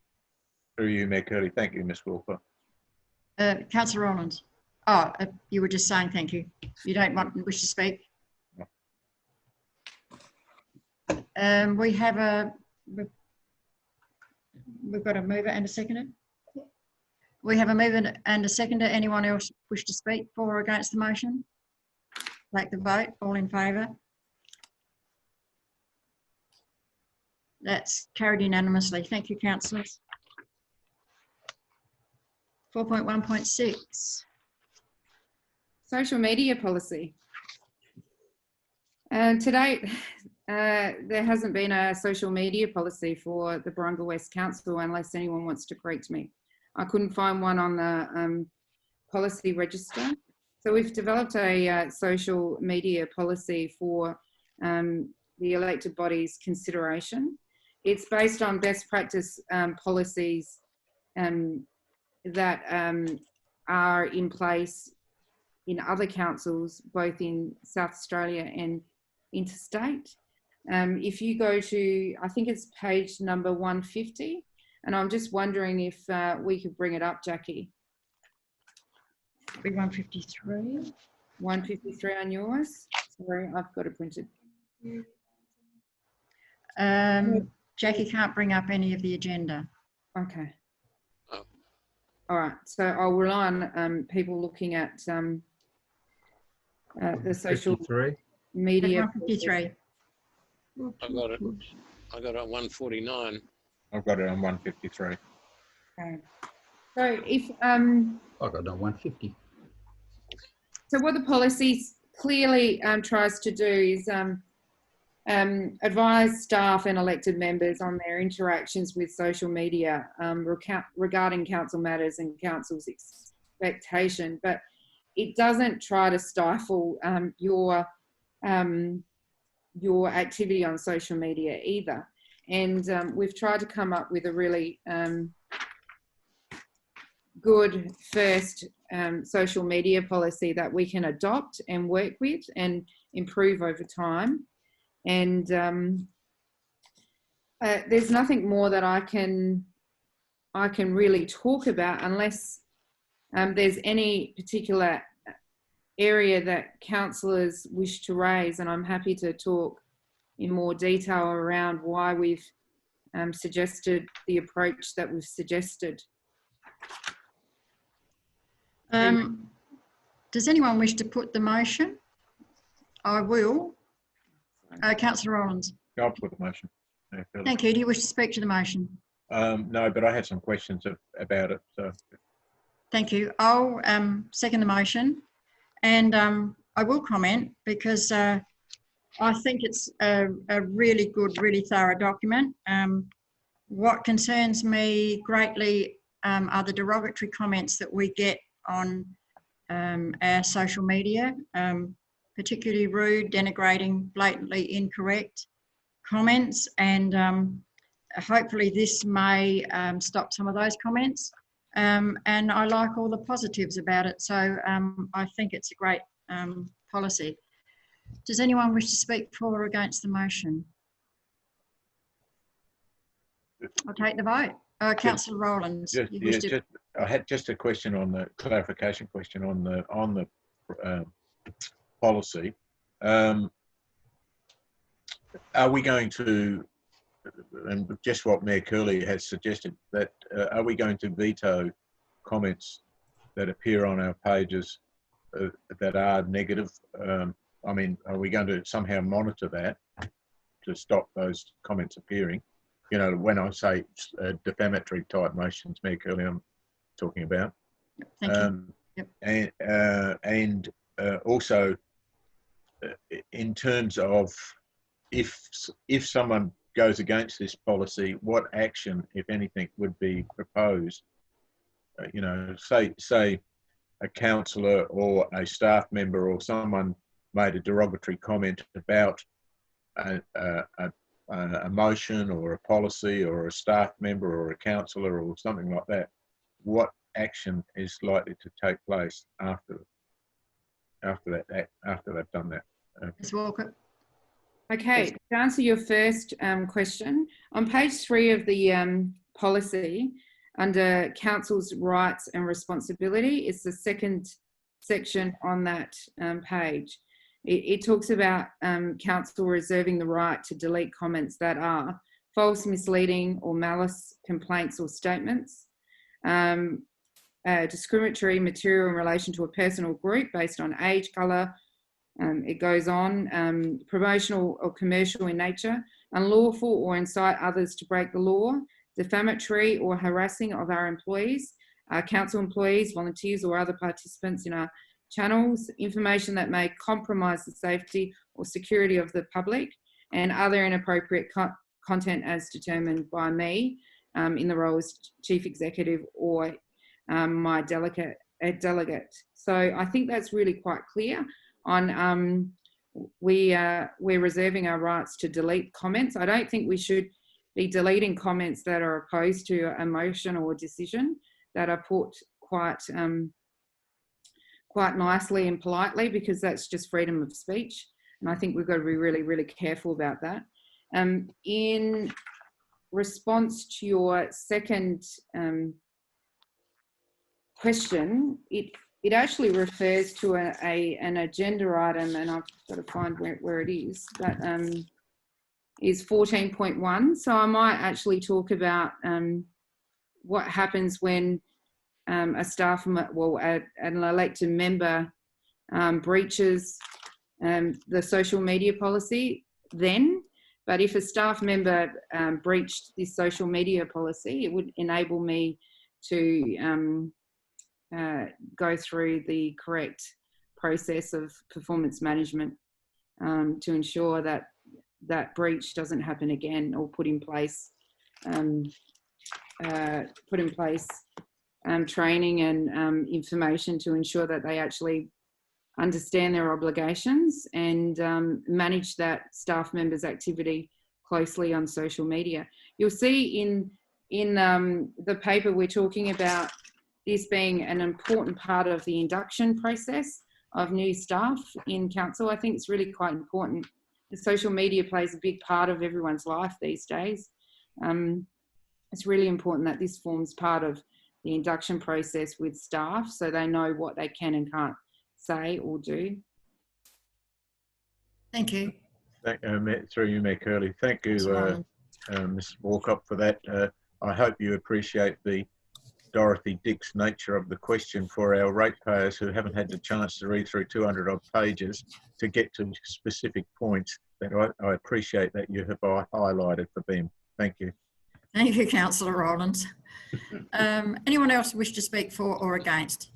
Through you, Mayor Curley. Thank you, Ms Walker. Councillor Rollins. Oh, you were just saying thank you. You don't wish to speak? We have we've got a mover and a seconder. We have a mover and a seconder. Anyone else wish to speak for or against the motion? Take the vote. All in favour? That's carried unanimously. Thank you, councillors. 4.1.6. Social media policy. To date, there hasn't been a social media policy for the Barunga West Council, unless anyone wants to correct me. I couldn't find one on the policy register. So we've developed a social media policy for the elected body's consideration. It's based on best practice policies that are in place in other councils, both in South Australia and interstate. If you go to, I think it's page number 150, and I'm just wondering if we could bring it up, Jackie. 153. 153 on yours. Sorry, I've got it printed. Jackie can't bring up any of the agenda. Okay. All right, so I'll rely on people looking at the social 53. media. 153. I got it. I got it on 149. I've got it on 153. Okay. So if I got it on 150. so, what the policy clearly tries to do is advise staff and elected members on their interactions with social media regarding council matters and council's expectation, but it doesn't try to stifle your activity on social media either. And we've tried to come up with a really good first social media policy that we can adopt and work with and improve over time. And there's nothing more that I can really talk about unless there's any particular area that councillors wish to raise, and I'm happy to talk in more detail around why we've suggested the approach that we've suggested. Does anyone wish to put the motion? I will. Councillor Rollins. I'll put the motion. Yeah, Phil. Thank you. Do you wish to speak to the motion? No, but I had some questions about it. So. Thank you. I'll second the motion, and I will comment because I think it's a really good, really thorough document. What concerns me greatly are the derogatory comments that we get on our social media, particularly rude, denigrating, blatantly incorrect comments, and hopefully this may stop some of those comments. And I like all the positives about it, so I think it's a great policy. Does anyone wish to speak for or against the motion? I'll take the vote. Councillor Rollins. I had just a question on the clarification question on the policy. Are we going to, and just what Mayor Curley has suggested, that are we going to veto comments that appear on our pages that are negative? I mean, are we going to somehow monitor that to stop those comments appearing? You know, when I say defamatory type motions, Mayor Curley, I'm talking about. Thank you. Yep. And also, in terms of if someone goes against this policy, what action, if anything, would be proposed? You know, say a councillor or a staff member or someone made a derogatory comment about a motion or a policy or a staff member or a councillor or something like that. What action is likely to take place after they've done that? Ms. Walker. Okay, to answer your first question, on page 3 of the policy, under council's rights and responsibility, it's the second section on that page. It talks about council reserving the right to delete comments that are false, misleading or malice complaints or statements, discriminatory material in relation to a person or group based on age, colour, it goes on, promotional or commercial in nature, unlawful or incite others to break the law, defamatory or harassing of our employees, council employees, volunteers or other participants in our channels, information that may compromise the safety or security of the public, and other inappropriate content as determined by me in the role as Chief Executive or my delegate. So I think that's really quite clear on we're reserving our rights to delete comments. I don't think we should be deleting comments that are opposed to a motion or a decision that are put quite nicely and politely, because that's just freedom of speech. And I think we've got to be really, really careful about that. In response to your second question, it actually refers to an agenda item, and I've got to find where it is, that is 14.1. So I might actually talk about what happens when a staff, well, an elected member breaches the social media policy then. But if a staff member breached this social media policy, it would enable me to go through the correct process of performance management to ensure that that breach doesn't happen again, or put in place training and information to ensure that they actually understand their obligations and manage that staff member's activity closely on social media. You'll see in the paper we're talking about this being an important part of the induction process of new staff in council. I think it's really quite important. The social media plays a big part of everyone's life these days. It's really important that this forms part of the induction process with staff, so they know what they can and can't say or do. Thank you. Through you, Mayor Curley. Thank you, Ms. Walcott, for that. I hope you appreciate the Dorothy Dick's nature of the question for our ratepayers who haven't had the chance to read through 200 odd pages to get to specific points that I appreciate that you have highlighted for them. Thank you. Thank you, Councillor Rowlands. Anyone else wish to speak for or against?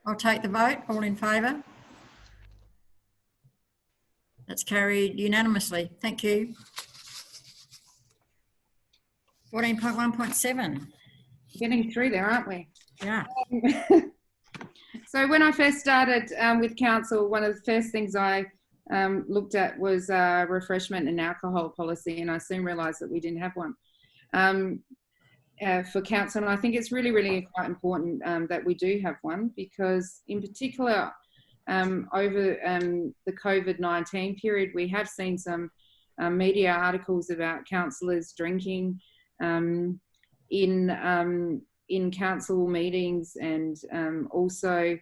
I'll take the vote. All in favour? That's carried unanimously. Thank you. 14.1.7. Getting through there, aren't we? Yeah. So when I first started with council, one of the first things I looked at was refreshment and alcohol policy, and I soon realised that we didn't have one for council. And I think it's really, really quite important that we do have one, because in particular over the COVID-19 period, we have seen some media articles about councillors drinking in council meetings, and also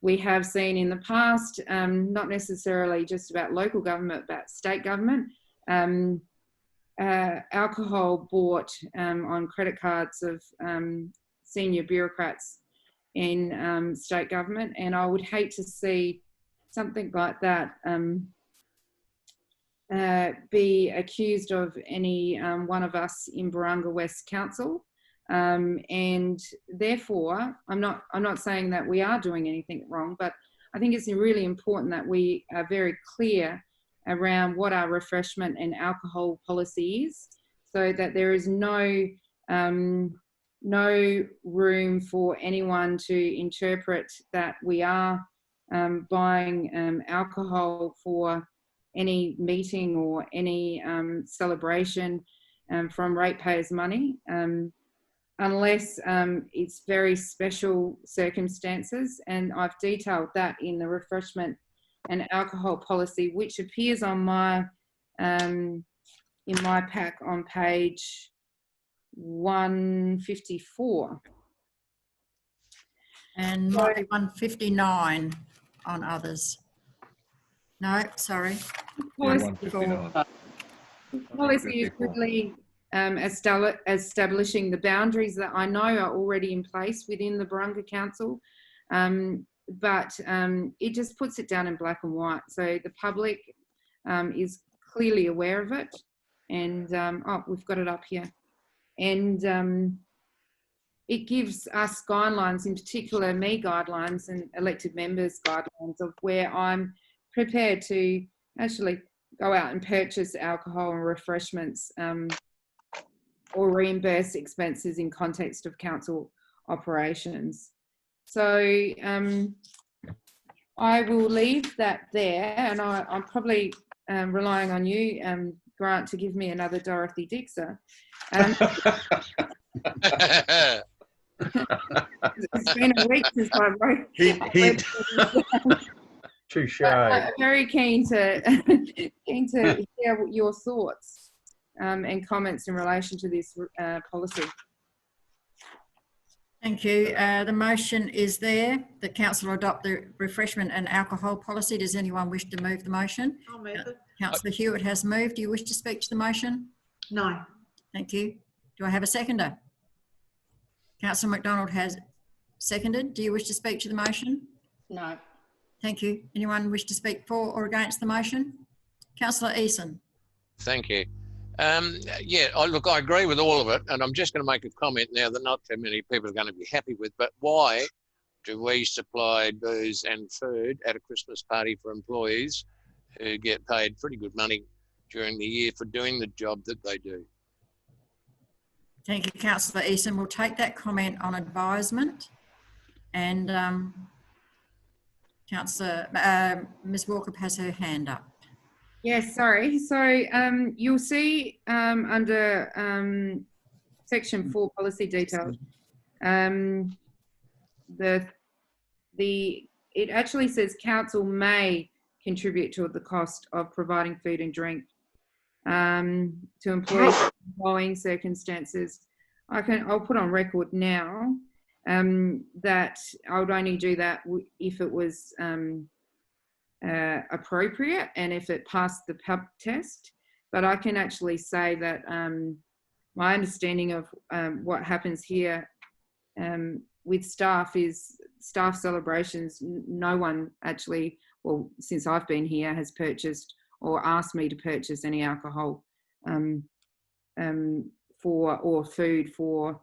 we have seen in the past, not necessarily just about local government, but state government, alcohol bought on credit cards of senior bureaucrats in state government, and I would hate to see something like that be accused of any one of us in Barunga West Council, and therefore I'm not saying that we are doing anything wrong, but I think it's really important that we are very clear around what our refreshment and alcohol policy is, so that there is no room for anyone to interpret that we are buying alcohol for any meeting or any celebration from ratepayers' money, unless it's very special circumstances. And I've detailed that in the refreshment and alcohol policy, which appears on my in my pack on page 154. And might be 159 on others. No, sorry. Policy is really establishing the boundaries that I know are already in place within the Barunga Council, but it just puts it down in black and white, so the public is clearly aware of it. And oh, we've got it up here, and it gives us guidelines, in particular me guidelines and elected members guidelines, of where I'm prepared to actually go out and purchase alcohol and refreshments or reimburse expenses in context of council operations. So I will leave that there, and I'm probably relying on you, Grant, to give me another Dorothy Dixer. It's been a week since I wrote. Touche. I'm very keen to hear your thoughts and comments in relation to this policy. Thank you. The motion is there that council adopt the refreshment and alcohol policy. Does anyone wish to move the motion? I'll move it. Councillor Hewitt has moved. Do you wish to speak to the motion? No. Thank you. Do I have a seconder? Councillor McDonald has seconded. Do you wish to speak to the motion? No. Thank you. Anyone wish to speak for or against the motion? Councillor Eason. Thank you. Yeah, look, I agree with all of it, and I'm just going to make a comment now that not too many people are going to be happy with, but why do we supply booze and food at a Christmas party for employees who get paid pretty good money during the year for doing the job that they do? Thank you, Councillor Eason. We'll take that comment on advisement. And Councillor, Ms. Walker has her hand up. Yes, sorry. So you'll see under section 4 policy details, it actually says council may contribute to the cost of providing food and drink to employees in the following circumstances. I'll put on record now that I would only do that if it was appropriate and if it passed the pub test, but I can actually say that my understanding of what happens here with staff is staff celebrations. No one actually, well, since I've been here, has purchased or asked me to purchase any alcohol for or food for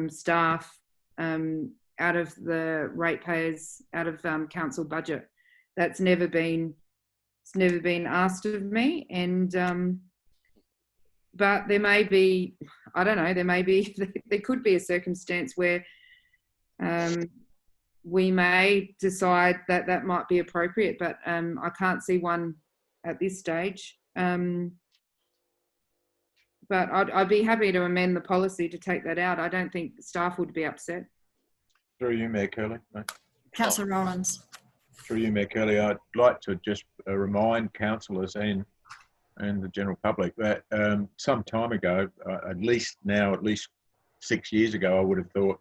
staff out of the ratepayers, out of council budget. It's never been asked of me, and but there may be, I don't know, there could be a circumstance where we may decide that that might be appropriate, but I can't see one at this stage. But I'd be happy to amend the policy to take that out. I don't think staff would be upset. Through you, Mayor Curley. No. Councillor Rollins. Through you, Mayor Curley, I'd like to just remind councillors and the general public that some time ago, at least 6 years ago, I would have thought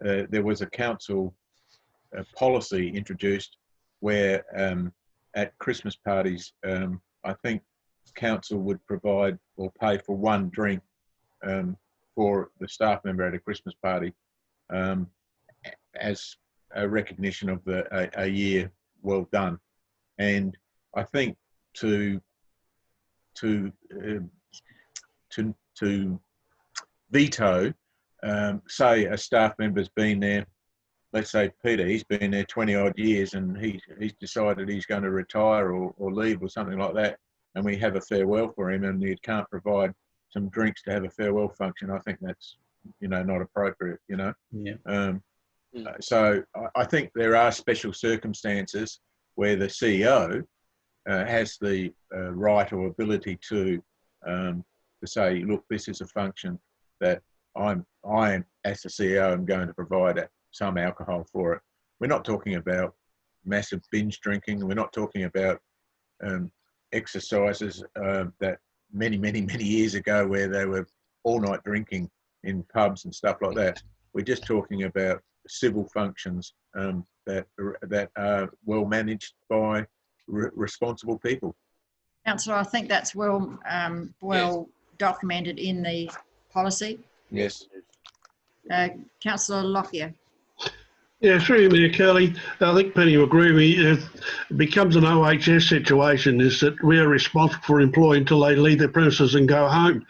there was a council policy introduced where at Christmas parties, I think council would provide or pay for one drink for the staff member at a Christmas party as a recognition of a year well done. And I think to veto, say a staff member's been there, let's say Peter, he's been there 20 odd years and he's decided he's going to retire or leave or something like that, and we have a farewell for him and you can't provide some drinks to have a farewell function. I think that's, not appropriate, Yeah. So I think there are special circumstances where the CEO has the right or ability to say, look, this is a function that I as the CEO am going to provide some alcohol for it. We're not talking about massive binge drinking. We're not talking about exercises that many years ago where they were all night drinking in pubs and stuff like that. We're just talking about civil functions that are well managed by responsible people. Councillor, I think that's well documented in the policy. Yes. Councillor Lockyer. Yeah, through you, Mayor Curley. I think Penny will agree with me. It becomes an OHS situation, is that we are responsible for employee until they leave their premises and go home.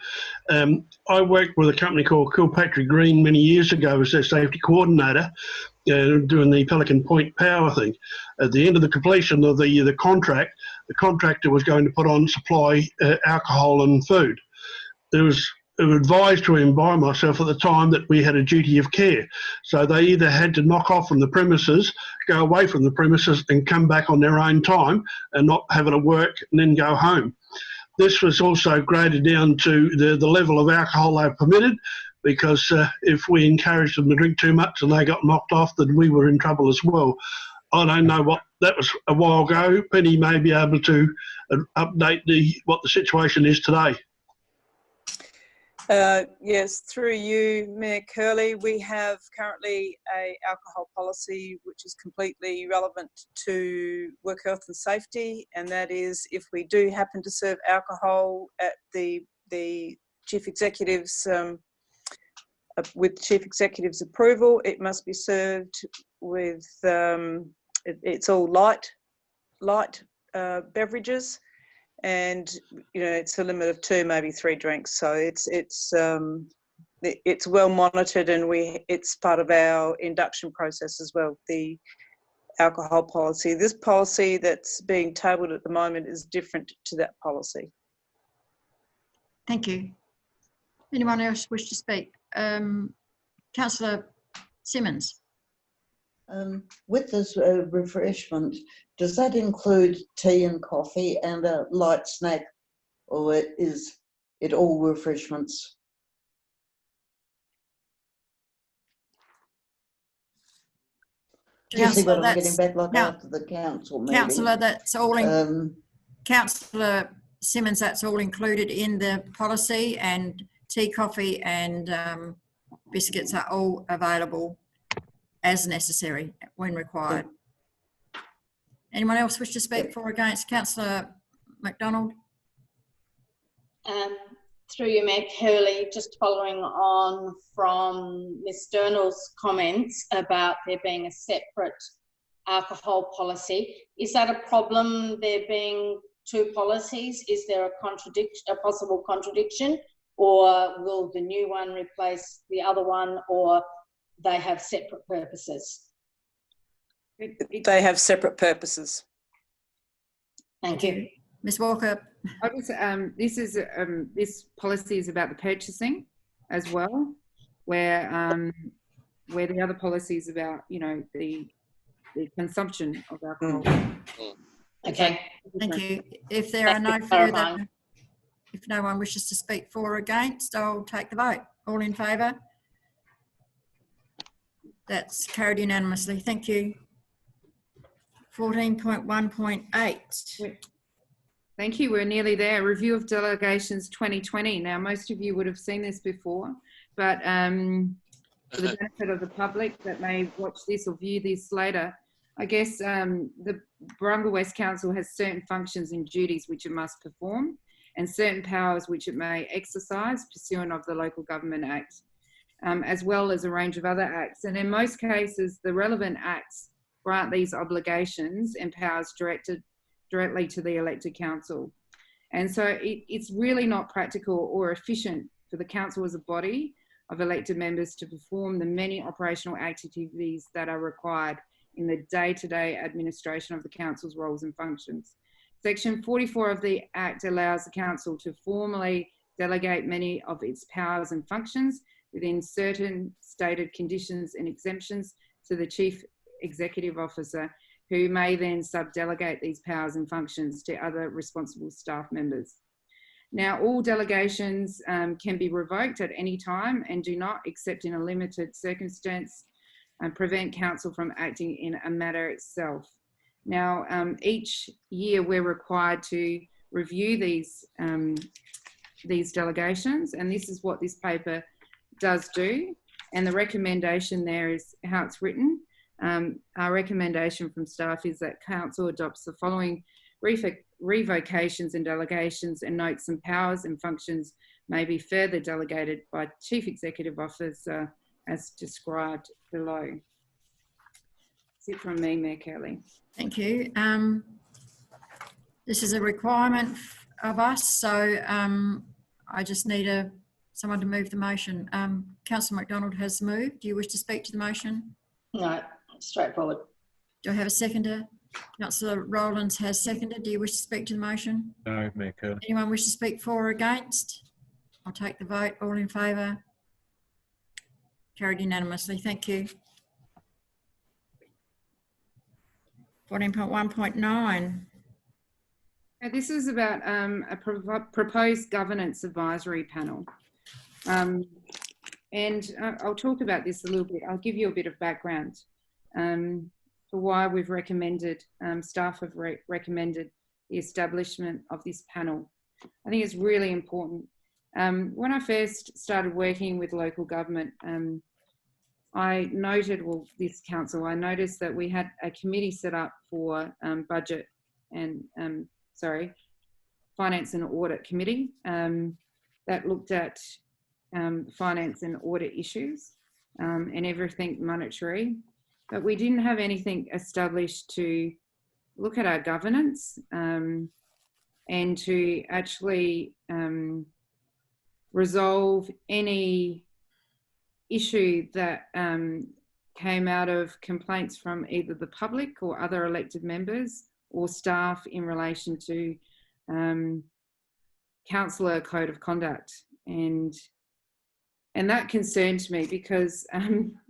I worked with a company called Kilpatrick Green many years ago as their safety coordinator, doing the Pelican Point Power thing. At the end of the completion of the contract, the contractor was going to put on supply alcohol and food. There was advised to him by myself at the time that we had a duty of care. So they either had to knock off from the premises, go away from the premises and come back on their own time and not having to work and then go home. This was also graded down to the level of alcohol they permitted, because if we encouraged them to drink too much and they got knocked off, then we were in trouble as well. I don't know what, that was a while ago. Penny may be able to update what the situation is today. Yes, through you, Mayor Curley, we have currently an alcohol policy which is completely relevant to work health and safety, and that is if we do happen to serve alcohol at the chief executive's with chief executive's approval, it must be served with it's all light beverages. And it's a limit of 2, maybe 3 drinks. So it's well monitored, and it's part of our induction process as well, the alcohol policy. This policy that's being tabled at the moment is different to that policy. Thank you. Anyone else wish to speak? Councillor Simmons. With this refreshment, does that include tea and coffee and a light snack, or is it all refreshments? Councillor, after the council meeting. Councillor, that's all in. Councillor Simmons, that's all included in the policy, and tea, coffee, and biscuits are all available as necessary when required. Anyone else wish to speak for or against? Councillor McDonald. Through you, Mayor Curley, just following on from Ms Sternall's comments about there being a separate alcohol policy. Is that a problem, there being two policies? Is there a possible contradiction, or will the new one replace the other one, or they have separate purposes? They have separate purposes. Thank you. Ms Walker. This policy is about the purchasing as well, where the other policy is about, you know, the consumption of alcohol. Okay. Thank you. If there are no further, if no one wishes to speak for or against, I'll take the vote. All in favour? That's carried unanimously. Thank you. 14.1.8. Thank you. We're nearly there. Review of Delegations 2020. Now, most of you would have seen this before, but for the benefit of the public that may watch this or view this later, I guess the Barunga West Council has certain functions and duties which it must perform, and certain powers which it may exercise pursuant of the Local Government Act, as well as a range of other acts. And in most cases, the relevant acts grant these obligations and powers directly to the elected council. And so it's really not practical or efficient for the council as a body of elected members to perform the many operational activities that are required in the day-to-day administration of the council's roles and functions. Section 44 of the Act allows the council to formally delegate many of its powers and functions within certain stated conditions and exemptions to the Chief Executive Officer, who may then sub-delegate these powers and functions to other responsible staff members. Now, all delegations can be revoked at any time and do not, except in a limited circumstance, prevent council from acting in a matter itself. Now, each year we're required to review these delegations, and this is what this paper does do. And the recommendation there is how it's written. Our recommendation from staff is that council adopts the following revocations and delegations, and notes some powers and functions may be further delegated by Chief Executive Officer as described below. That's it from me, Mayor Curley. Thank you. This is a requirement of us, so I just need someone to move the motion. Councillor McDonald has moved. Do you wish to speak to the motion? No, straightforward. Do I have a seconder? Councillor Rowlands has seconded. Do you wish to speak to the motion? No, Mayor Curley. Anyone wish to speak for or against? I'll take the vote. All in favour? Carried unanimously. Thank you. 14.1.9. This is about a proposed governance advisory panel. And I'll talk about this a little bit. I'll give you a bit of background for why we've recommended, staff have recommended the establishment of this panel. I think it's really important. When I first started working with local government, I noted, well, this council, I noticed that we had a committee set up for budget and, finance and audit committee that looked at finance and audit issues and everything monetary, but we didn't have anything established to look at our governance and to actually resolve any issue that came out of complaints from either the public or other elected members or staff in relation to councillor code of conduct. And that concerned me because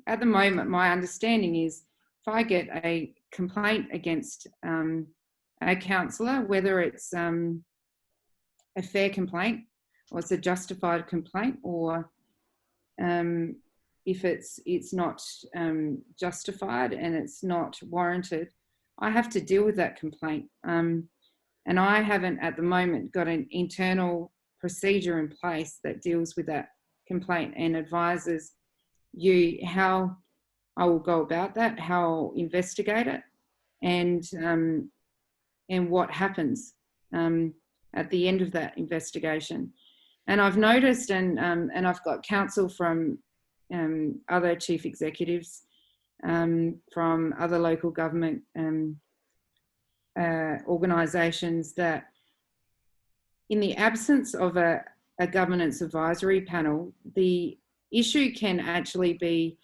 at the moment, my understanding is if I get a complaint against a councillor, whether it's a fair complaint or it's a justified complaint, or if it's not justified and it's not warranted, I have to deal with that complaint. And I haven't at the moment got an internal procedure in place that deals with that complaint and advises you how I will go about that, how I'll investigate it, and what happens at the end of that investigation. And I've noticed, and I've got counsel from other chief executives, from other local government organisations, that in the absence of a governance advisory panel, the issue can actually be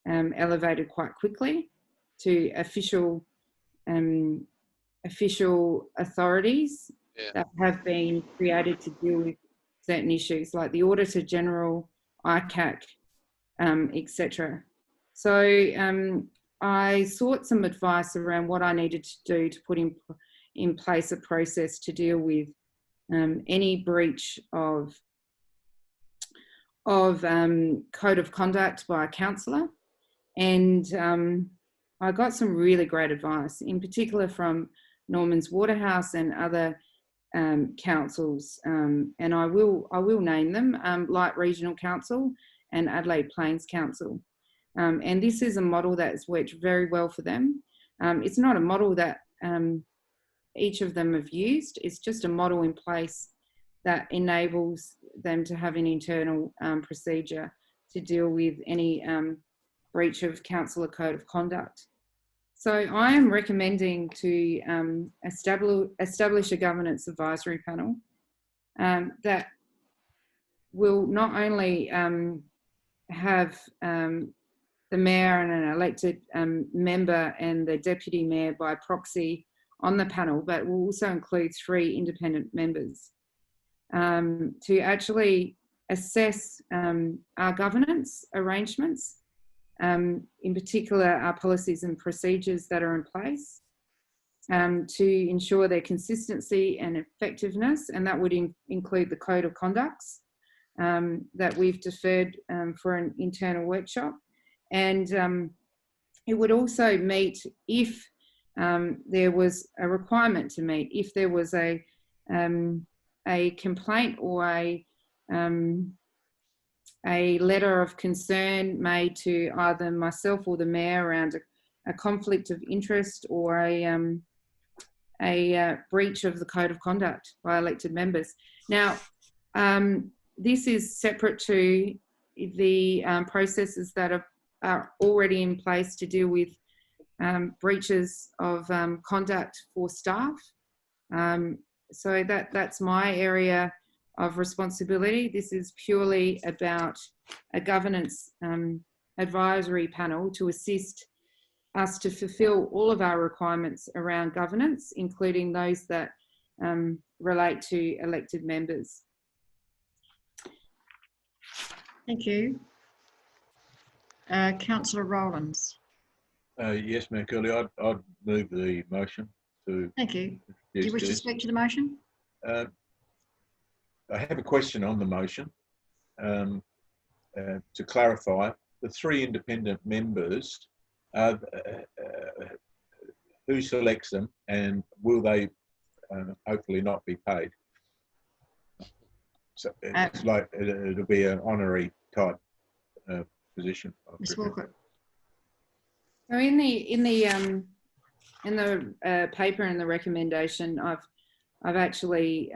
elevated quite quickly to official authorities that have been created to deal with certain issues, like the Auditor General, ICAC, etc. So I sought some advice around what I needed to do to put in place a process to deal with any breach of code of conduct by a councillor. And I got some really great advice, in particular from Norman's Waterhouse and other councils, and I will name them, Light Regional Council and Adelaide Plains Council. And this is a model that has worked very well for them. It's not a model that each of them have used. It's just a model in place that enables them to have an internal procedure to deal with any breach of councillor code of conduct. So I am recommending to establish a governance advisory panel that will not only have the mayor and an elected member and the deputy mayor by proxy on the panel, but will also include 3 independent members to actually assess our governance arrangements, in particular our policies and procedures that are in place, to ensure their consistency and effectiveness, and that would include the code of conducts that we've deferred for an internal workshop. And it would also meet, if there was a requirement to meet, if there was a complaint or a letter of concern made to either myself or the mayor around a conflict of interest or a breach of the code of conduct by elected members. Now, this is separate to the processes that are already in place to deal with breaches of conduct for staff. So that's my area of responsibility. This is purely about a governance advisory panel to assist us to fulfil all of our requirements around governance, including those that relate to elected members. Thank you. Councillor Rowlands. Yes, Mayor Curley, I'd move the motion to. Thank you. Do you wish to speak to the motion? I have a question on the motion. To clarify, the 3 independent members, who selects them, and will they hopefully not be paid? So it's like it'll be an honorary type position. Ms. Walcott. So in the paper and the recommendation, I've actually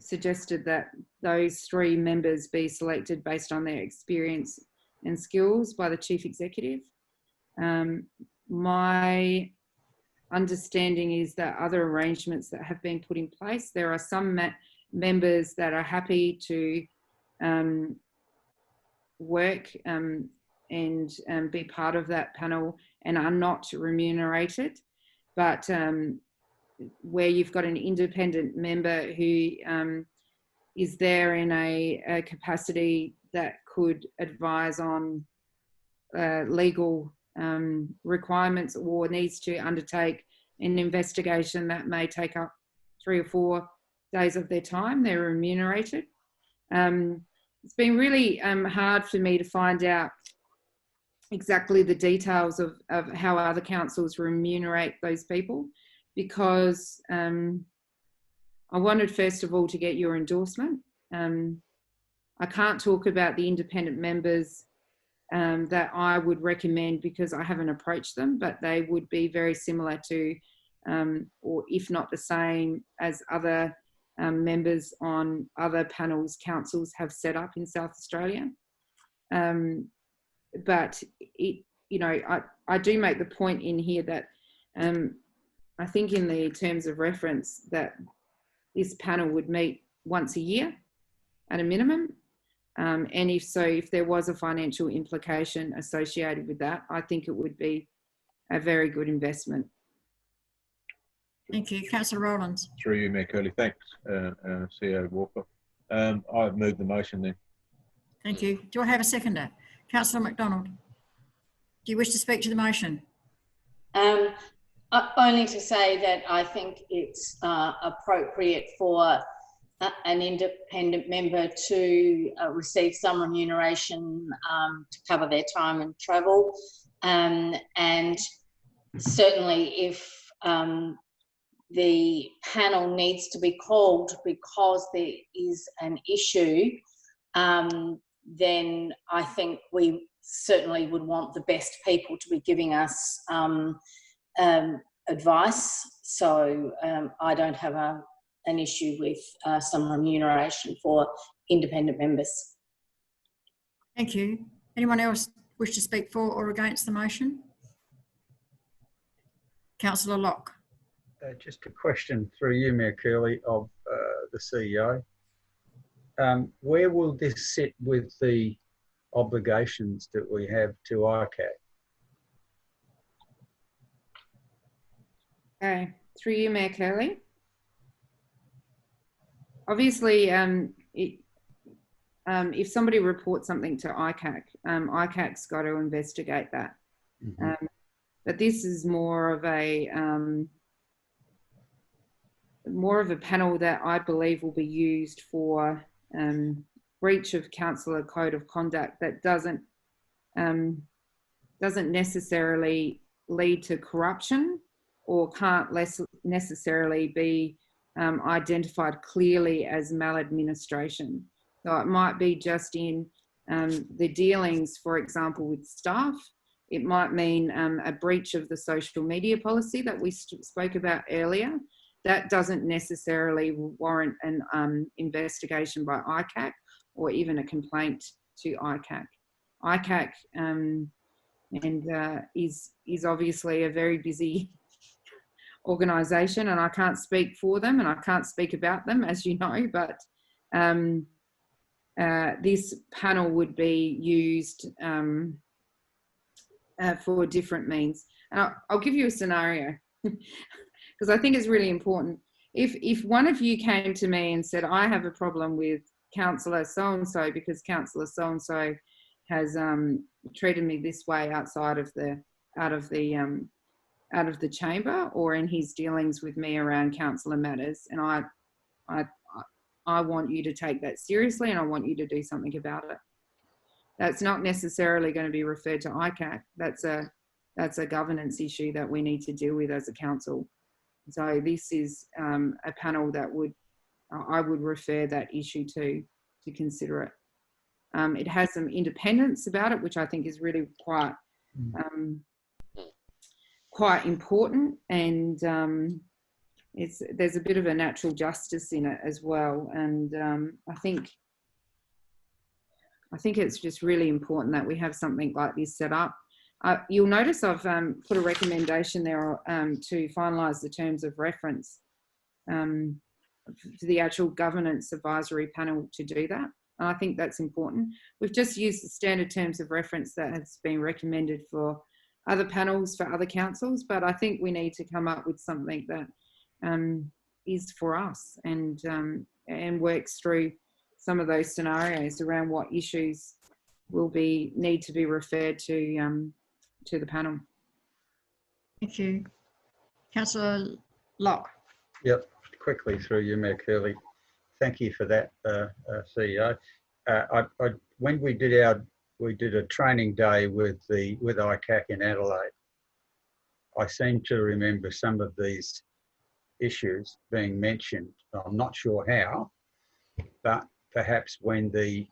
suggested that those 3 members be selected based on their experience and skills by the chief executive. My understanding is that other arrangements that have been put in place, there are some members that are happy to work and be part of that panel and are not remunerated, but where you've got an independent member who is there in a capacity that could advise on legal requirements or needs to undertake an investigation that may take up 3 or 4 days of their time, they're remunerated. It's been really hard for me to find out exactly the details of how other councils remunerate those people, because I wanted first of all to get your endorsement. I can't talk about the independent members that I would recommend because I haven't approached them, but they would be very similar to, or if not the same as other members on other panels councils have set up in South Australia. But I do make the point in here that I think in the terms of reference that this panel would meet once a year at a minimum. And if there was a financial implication associated with that, I think it would be a very good investment. Thank you. Councillor Rowlands. Through you, Mayor Curley. Thanks, CEO Walker. I've moved the motion then. Thank you. Do I have a seconder? Councillor McDonald. Do you wish to speak to the motion? Only to say that I think it's appropriate for an independent member to receive some remuneration to cover their time and travel. And certainly if the panel needs to be called because there is an issue, then I think we certainly would want the best people to be giving us advice. So I don't have an issue with some remuneration for independent members. Thank you. Anyone else wish to speak for or against the motion? Councillor Locke. Just a question through you, Mayor Curley, of the CEO. Where will this sit with the obligations that we have to ICAC? Okay, through you, Mayor Curley. Obviously, if somebody reports something to ICAC, ICAC's got to investigate that. Mm-hmm. But this is more of a panel that I believe will be used for breach of councillor code of conduct that doesn't necessarily lead to corruption or can't necessarily be identified clearly as maladministration. So it might be just in the dealings, for example, with staff. It might mean a breach of the social media policy that we spoke about earlier. That doesn't necessarily warrant an investigation by ICAC or even a complaint to ICAC. ICAC is obviously a very busy organisation, and I can't speak for them and I can't speak about them, as you know, but this panel would be used for different means. And I'll give you a scenario because I think it's really important. If one of you came to me and said, I have a problem with councillor so-and-so because councillor so-and-so has treated me this way outside of the chamber or in his dealings with me around councillor matters, and I want you to take that seriously and I want you to do something about it. That's not necessarily going to be referred to ICAC. That's a governance issue that we need to deal with as a council. So this is a panel that I would refer that issue to consider it. It has some independence about it, which I think is really quite important, and there's a bit of a natural justice in it as well. And I think it's just really important that we have something like this set up. You'll notice I've put a recommendation there to finalise the terms of reference for the actual governance advisory panel to do that. And I think that's important. We've just used the standard terms of reference that has been recommended for other panels, for other councils, but I think we need to come up with something that is for us and works through some of those scenarios around what issues will need to be referred to the panel. Thank you. Councillor Locke. Yep, quickly through you, Mayor Curley. Thank you for that, CEO. When we did a training day with ICAC in Adelaide, I seem to remember some of these issues being mentioned. I'm not sure how, but perhaps when the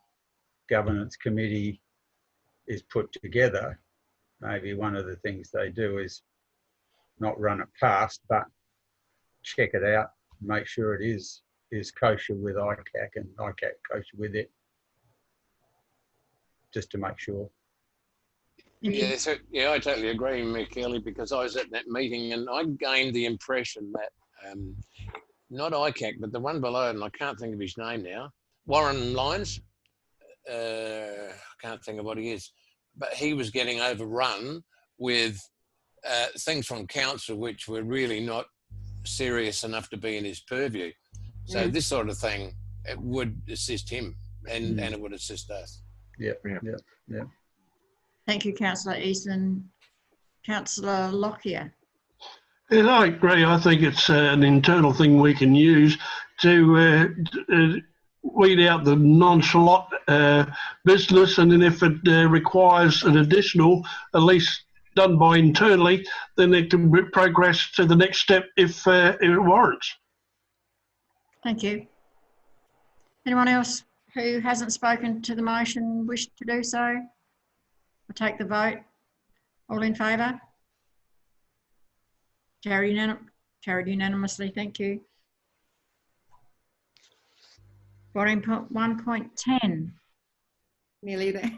governance committee is put together, maybe one of the things they do is not run it past, but check it out, make sure it is is kosher with ICAC and ICAC kosher with it, just to make sure. Yeah, so, yeah, I totally agree, Mick Kelly, because I was at that meeting and I gained the impression that not ICAC, but the one below, and I can't think of his name now, Warren Lyons, I can't think of what he is, but he was getting overrun with things from council which were really not serious enough to be in his purview. So this sort of thing, it would assist him and it would assist us. Yeah. Thank you, Councillor Easton. Councillor Lockyer. Yeah, I agree. I think it's an internal thing we can use to weed out the nonchalant business, and then if it requires an additional, at least done by internally, then it can progress to the next step if it warrants. Thank you. Anyone else who hasn't spoken to the motion wish to do so? I'll take the vote. All in favour? Carried unanimously, thank you. 1.10. Nearly there.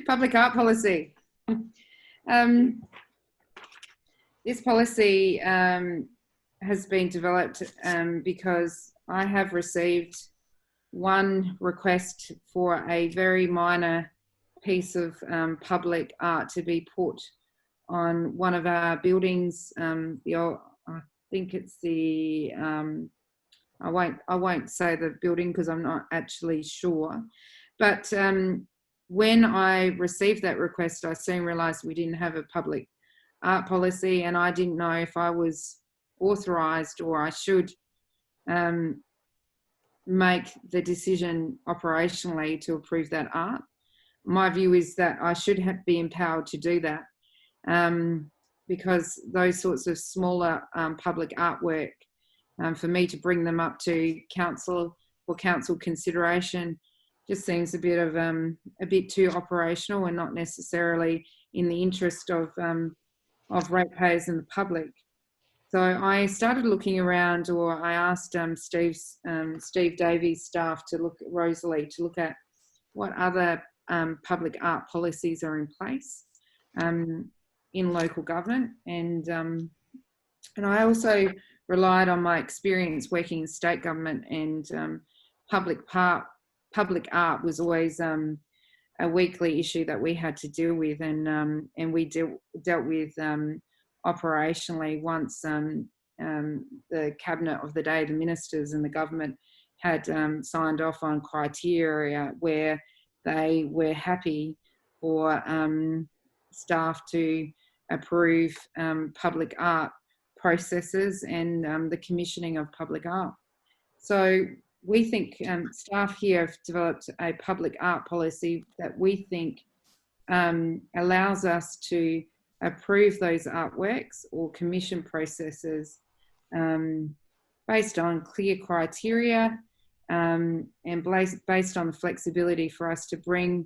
Public art policy. This policy has been developed because I have received one request for a very minor piece of public art to be put on one of our buildings. I think it's the I won't say the building because I'm not actually sure, but when I received that request, I soon realised we didn't have a public art policy, and I didn't know if I was authorised or I should make the decision operationally to approve that art. My view is that I should be empowered to do that, because those sorts of smaller public artwork, for me to bring them up to council or council consideration, just seems a bit too operational and not necessarily in the interest of ratepayers and the public. So I started looking around, or I asked Steve Davies' staff to look at Rosalie to look at what other public art policies are in place in local government, and I also relied on my experience working in state government, and public art was always a weekly issue that we had to deal with, and we dealt with operationally once the cabinet of the day, the ministers and the government had signed off on criteria where they were happy for staff to approve public art processes and the commissioning of public art. So we think staff here have developed a public art policy that we think allows us to approve those artworks or commission processes based on clear criteria and based on the flexibility for us to bring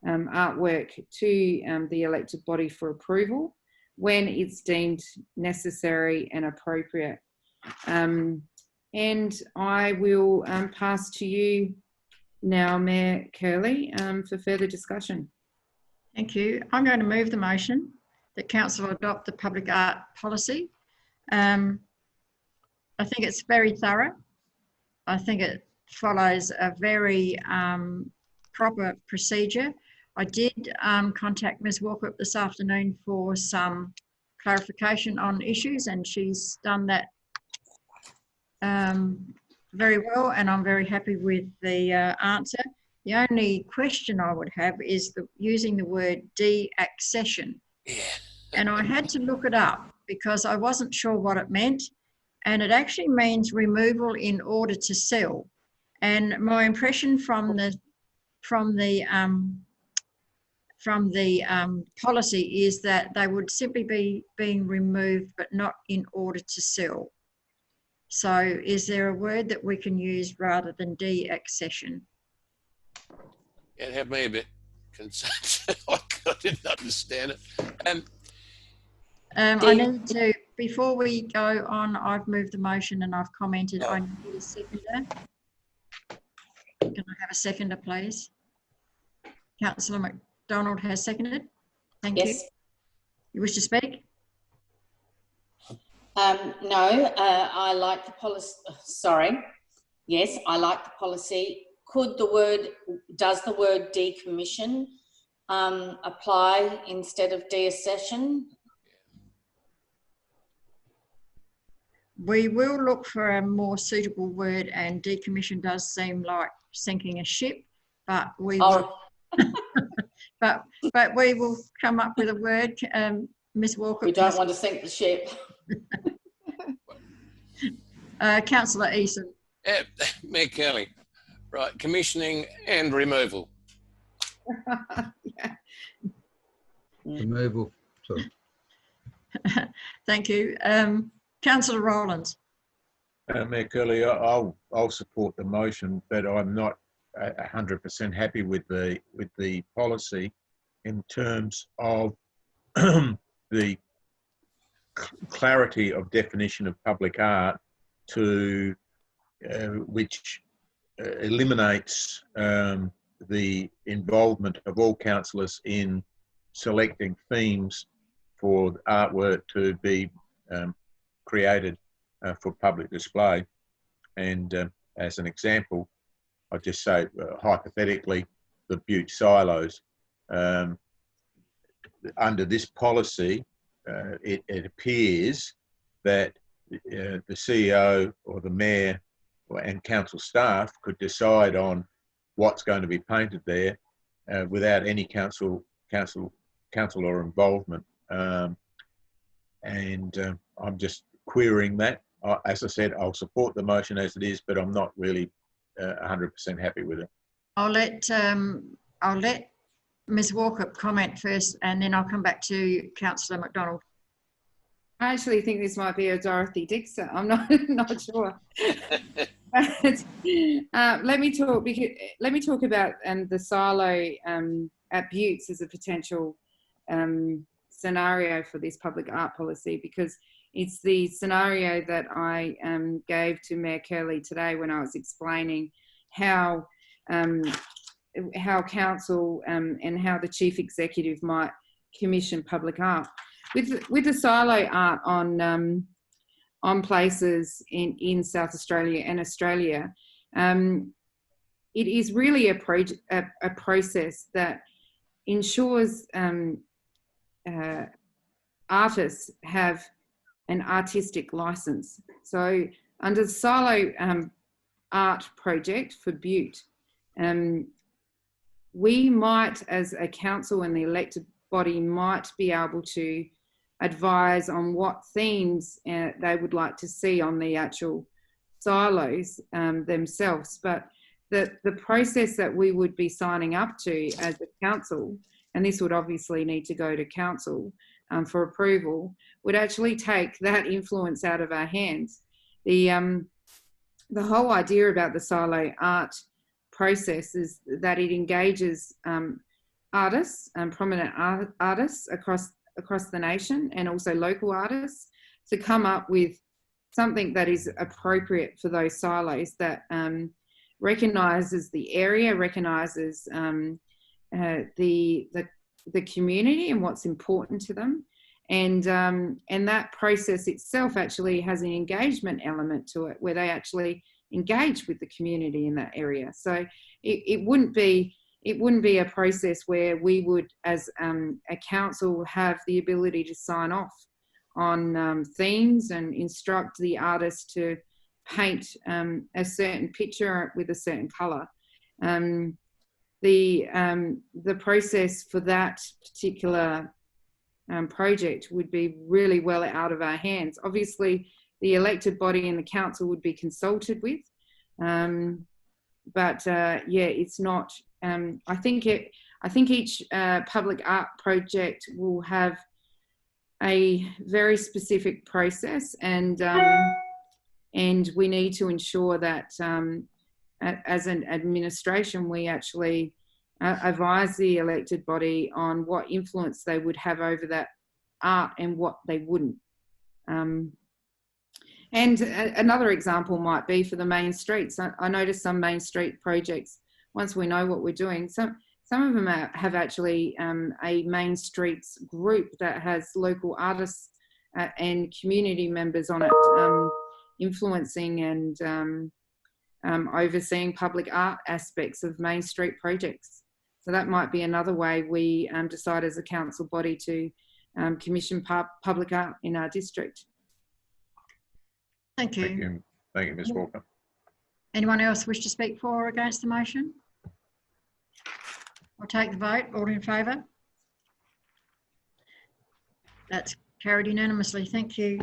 artwork to the elected body for approval when it's deemed necessary and appropriate. And I will pass to you now, Mayor Curley, for further discussion. Thank you. I'm going to move the motion that council adopt the public art policy. I think it's very thorough. I think it follows a very proper procedure. I did contact Ms. Walkup this afternoon for some clarification on issues, and she's done that very well, and I'm very happy with the answer. The only question I would have is using the word de-accession. Yeah. And I had to look it up because I wasn't sure what it meant, and it actually means removal in order to sell. And my impression from the policy is that they would simply be being removed, but not in order to sell. So is there a word that we can use rather than de-accession? It had me a bit concerned. I didn't understand it. I need to, before we go on, I've moved the motion and I've commented. I need a seconder. Can I have a seconder, please? Councillor McDonald has seconded. Thank you. You wish to speak? No, I like the policy. Sorry. Yes, I like the policy. Does the word decommission apply instead of deaccession? We will look for a more suitable word, and decommission does seem like sinking a ship, but we will, but we will come up with a word. Ms. Walker. We don't want to sink the ship. Councillor Eason. Mayor Curley, right, commissioning and removal. Removal. Sorry. Thank you. Councillor Rowlands. Mayor Curley, I'll support the motion, but I'm not 100% happy with the policy in terms of the clarity of definition of public art to which eliminates the involvement of all councillors in selecting themes for artwork to be created for public display. And as an example, I'll just say hypothetically, the Butte silos. Under this policy, it appears that the CEO or the mayor and council staff could decide on what's going to be painted there without any council or involvement. And I'm just querying that. As I said, I'll support the motion as it is, but I'm not really 100% happy with it. I'll let Ms. Walker comment first, and then I'll come back to Councillor McDonald. I actually think this might be a Dorothy Dixer. I'm not sure. Let me talk about the silo at Buttes as a potential scenario for this public art policy, because it's the scenario that I gave to Mayor Curley today when I was explaining how council and how the chief executive might commission public art. With the silo art on places in South Australia and Australia, it is really a process that ensures artists have an artistic license. So under the silo art project for Butte, we might, as a council and the elected body, might be able to advise on what themes they would like to see on the actual silos themselves. But the process that we would be signing up to as a council, and this would obviously need to go to council for approval, would actually take that influence out of our hands. The whole idea about the silo art process is that it engages artists and prominent artists across the nation, and also local artists, to come up with something that is appropriate for those silos, that recognises the area, recognises the community and what's important to them, and that process itself actually has an engagement element to it, where they actually engage with the community in that area. So it wouldn't be a process where we would, as a council, have the ability to sign off on themes and instruct the artist to paint a certain picture with a certain colour. The process for that particular project would be really well out of our hands. Obviously, the elected body and the council would be consulted with, but it's not. I think each public art project will have a very specific process, and we need to ensure that as an administration, we actually advise the elected body on what influence they would have over that art and what they wouldn't. And another example might be for the main streets. I noticed some main street projects, once we know what we're doing, some of them have actually a main streets group that has local artists and community members on it, influencing and overseeing public art aspects of main street projects. So that might be another way we decide as a council body to commission public art in our district. Thank you. Thank you. Thank you, Ms. Walker. Anyone else wish to speak for or against the motion? I'll take the vote. All in favour? That's carried unanimously. Thank you.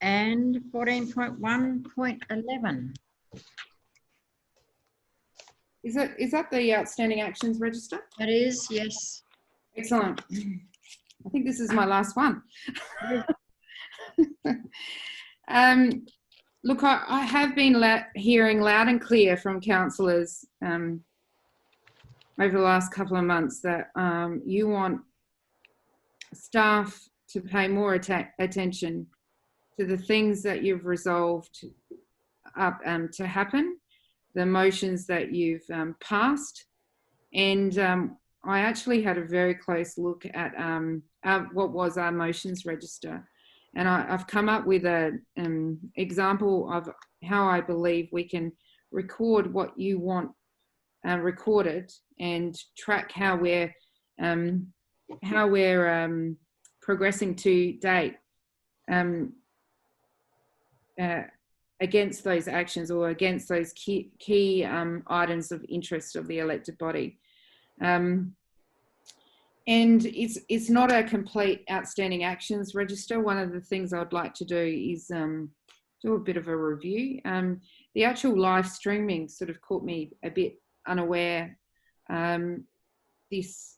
And 14.1.11. Is that the outstanding actions register? It is, yes. Excellent. I think this is my last one. Look, I have been hearing loud and clear from councillors over the last couple of months that you want staff to pay more attention to the things that you've resolved up to happen, the motions that you've passed. And I actually had a very close look at what was our motions register. And I've come up with an example of how I believe we can record what you want recorded and track how we're progressing to date against those actions or against those key items of interest of the elected body. And it's not a complete outstanding actions register. One of the things I'd like to do is do a bit of a review. The actual live streaming sort of caught me a bit unaware this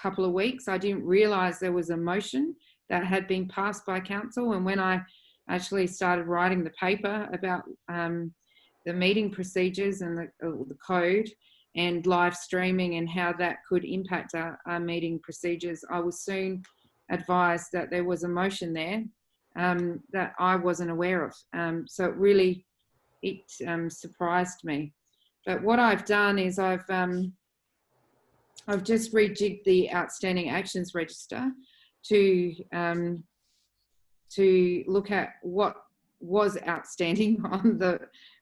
couple of weeks. I didn't realise there was a motion that had been passed by council, and when I actually started writing the paper about the meeting procedures and the code and live streaming and how that could impact our meeting procedures, I was soon advised that there was a motion there that I wasn't aware of. So it really surprised me. But what I've done is I've just rejigged the outstanding actions register to look at what was outstanding on the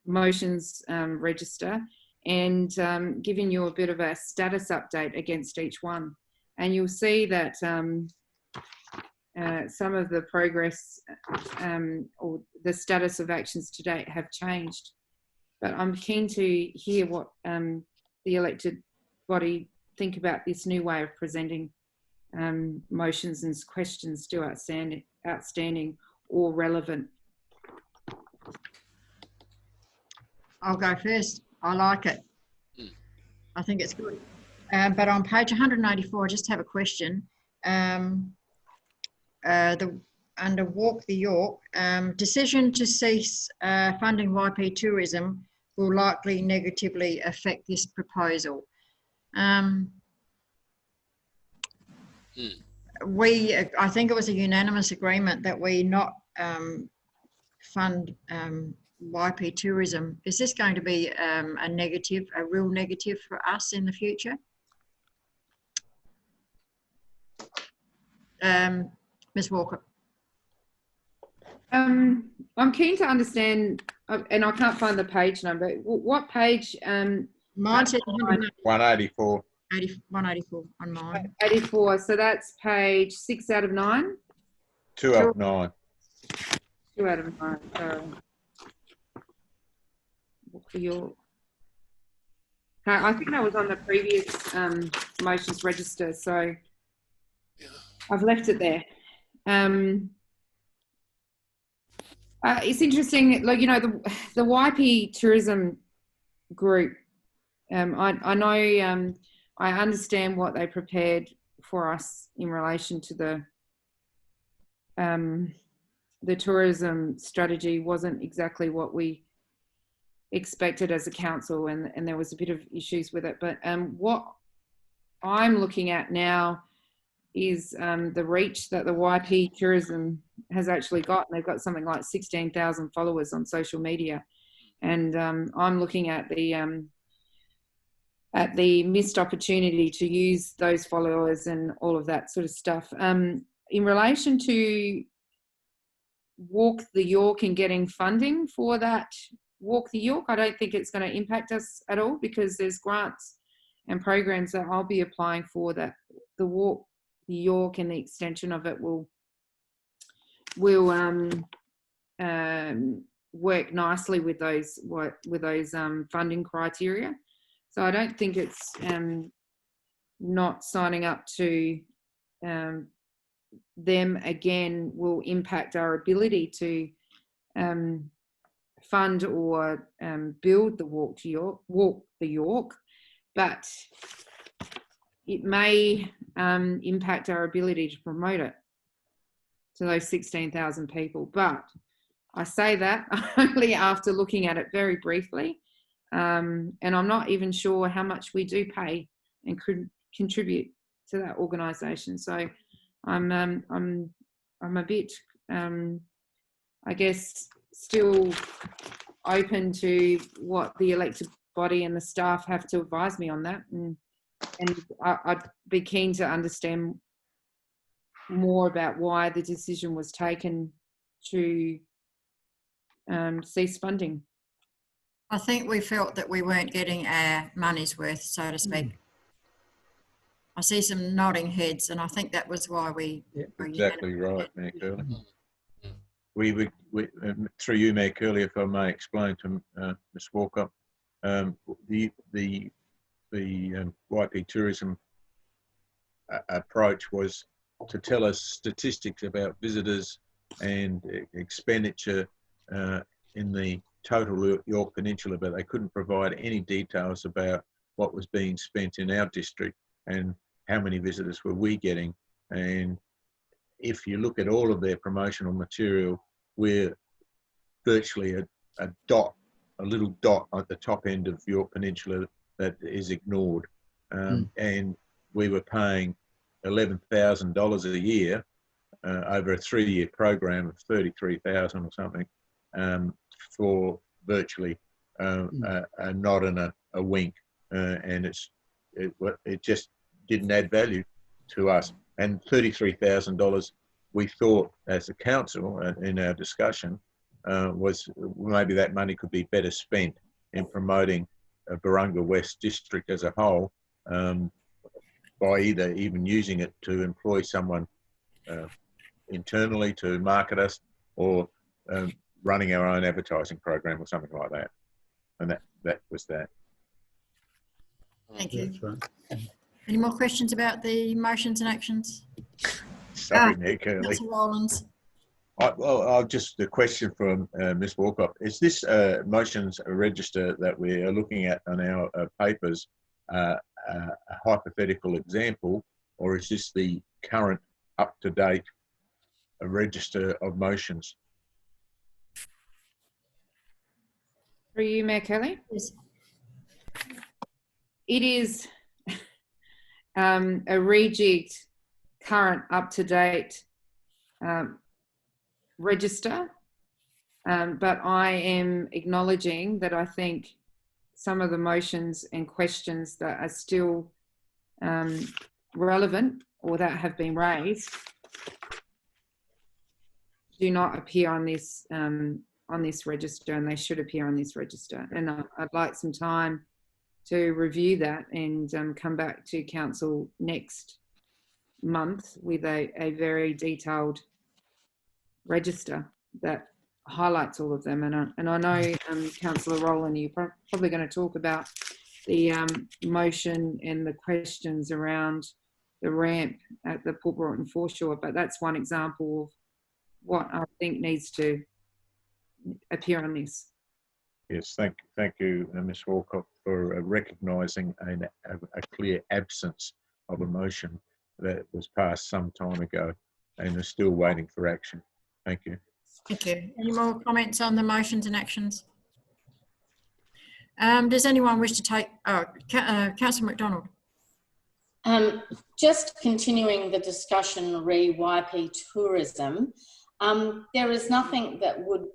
motions register, and giving you a bit of a status update against each one. And you'll see that some of the progress or the status of actions to date have changed. But I'm keen to hear what the elected body think about this new way of presenting motions and questions to outstanding or relevant. I'll go first. I like it. I think it's good. But on page 184, I just have a question. Under Walk the York, decision to cease funding YP tourism will likely negatively affect this proposal. I think it was a unanimous agreement that we not fund YP tourism. Is this going to be a negative, a real negative for us in the future? Ms. Walker. I'm keen to understand, and I can't find the page number. What page? Mine said 184. 184 on mine. 84. So that's page 6 out of 9. 2 out of 9. 2 out of 9. Sorry. For your, I think that was on the previous motions register, so I've left it there. It's interesting, like, you know, the YP tourism group. I know, I understand what they prepared for us in relation to the tourism strategy wasn't exactly what we expected as a council, and there was a bit of issues with it. But what I'm looking at now is the reach that the YP Tourism has actually got. And they've got something like 16,000 followers on social media. And I'm looking at the missed opportunity to use those followers and all of that sort of stuff. In relation to Walk the York and getting funding for that Walk the York, I don't think it's going to impact us at all, because there's grants and programs that I'll be applying for that the Walk the York and the extension of it will work nicely with those funding criteria. So I don't think it's not signing up to them again will impact our ability to fund or build the Walk the York, but it may impact our ability to promote it to those 16,000 people. But I say that only after looking at it very briefly, and I'm not even sure how much we do pay and could contribute to that organisation. So I'm a bit, I guess, still open to what the elected body and the staff have to advise me on that, and I'd be keen to understand more about why the decision was taken to cease funding. I think we felt that we weren't getting our money's worth, so to speak. I see some nodding heads, and I think that was why we... Exactly right, Mayor Curley. We through you, Mayor Curley, if I may explain to Ms. Walker, the YP Tourism approach was to tell us statistics about visitors and expenditure in the total York Peninsula, but they couldn't provide any details about what was being spent in our district and how many visitors were we getting. And if you look at all of their promotional material, we're virtually a little dot at the top end of York Peninsula that is ignored. And we were paying $11,000 a year over a 3-year program of 33,000 or something for virtually a nod and a wink, and it just didn't add value to us. And $33,000, we thought as a council in our discussion was maybe that money could be better spent in promoting Barunga West District as a whole, by either even using it to employ someone internally to market us, or running our own advertising program or something like that. And that was that. Thank you. That's right. Any more questions about the motions and actions? Sorry, Mayor Curley. Councillor Rowlands. I'll just a question from Ms. Walcott. Is this motions register that we are looking at on our papers a hypothetical example, or is this the current up-to-date register of motions? For you, Mayor Kelly? Yes. It is a rejigged, current, up-to-date register, but I am acknowledging that I think some of the motions and questions that are still relevant or that have been raised do not appear on this register, and they should appear on this register. And I'd like some time to review that and come back to council next month with a very detailed register that highlights all of them. And I know, Councillor Rowland, you're probably going to talk about the motion and the questions around the ramp at the Port Broughton foreshore, but that's one example of what I think needs to appear on this. Yes, thank you, Ms. Walcott, for recognising a clear absence of a motion that was passed some time ago and is still waiting for action. Thank you. Thank you. Any more comments on the motions and actions? Does anyone wish to take... Councillor McDonald. Just continuing the discussion re YP tourism, there is nothing that would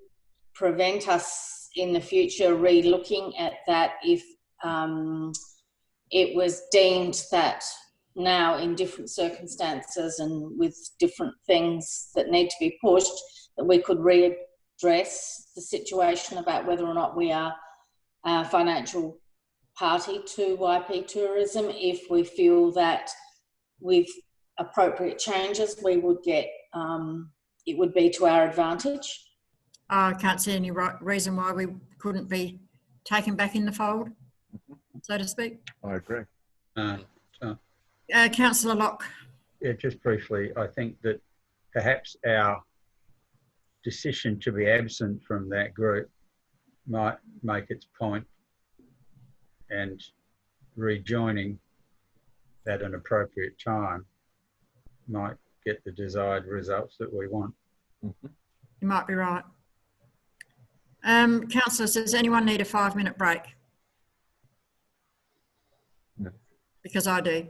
prevent us in the future re-looking at that if it was deemed that now in different circumstances and with different things that need to be pushed, that we could readdress the situation about whether or not we are a financial party to YP tourism. If we feel that with appropriate changes we would get, it would be to our advantage. I can't see any reason why we couldn't be taken back in the fold, so to speak. I agree. Councillor Locke. Yeah, just briefly, I think that perhaps our decision to be absent from that group might make its point, and rejoining at an appropriate time might get the desired results that we want. You might be right. Councillors, does anyone need a 5-minute break? No. Because I do.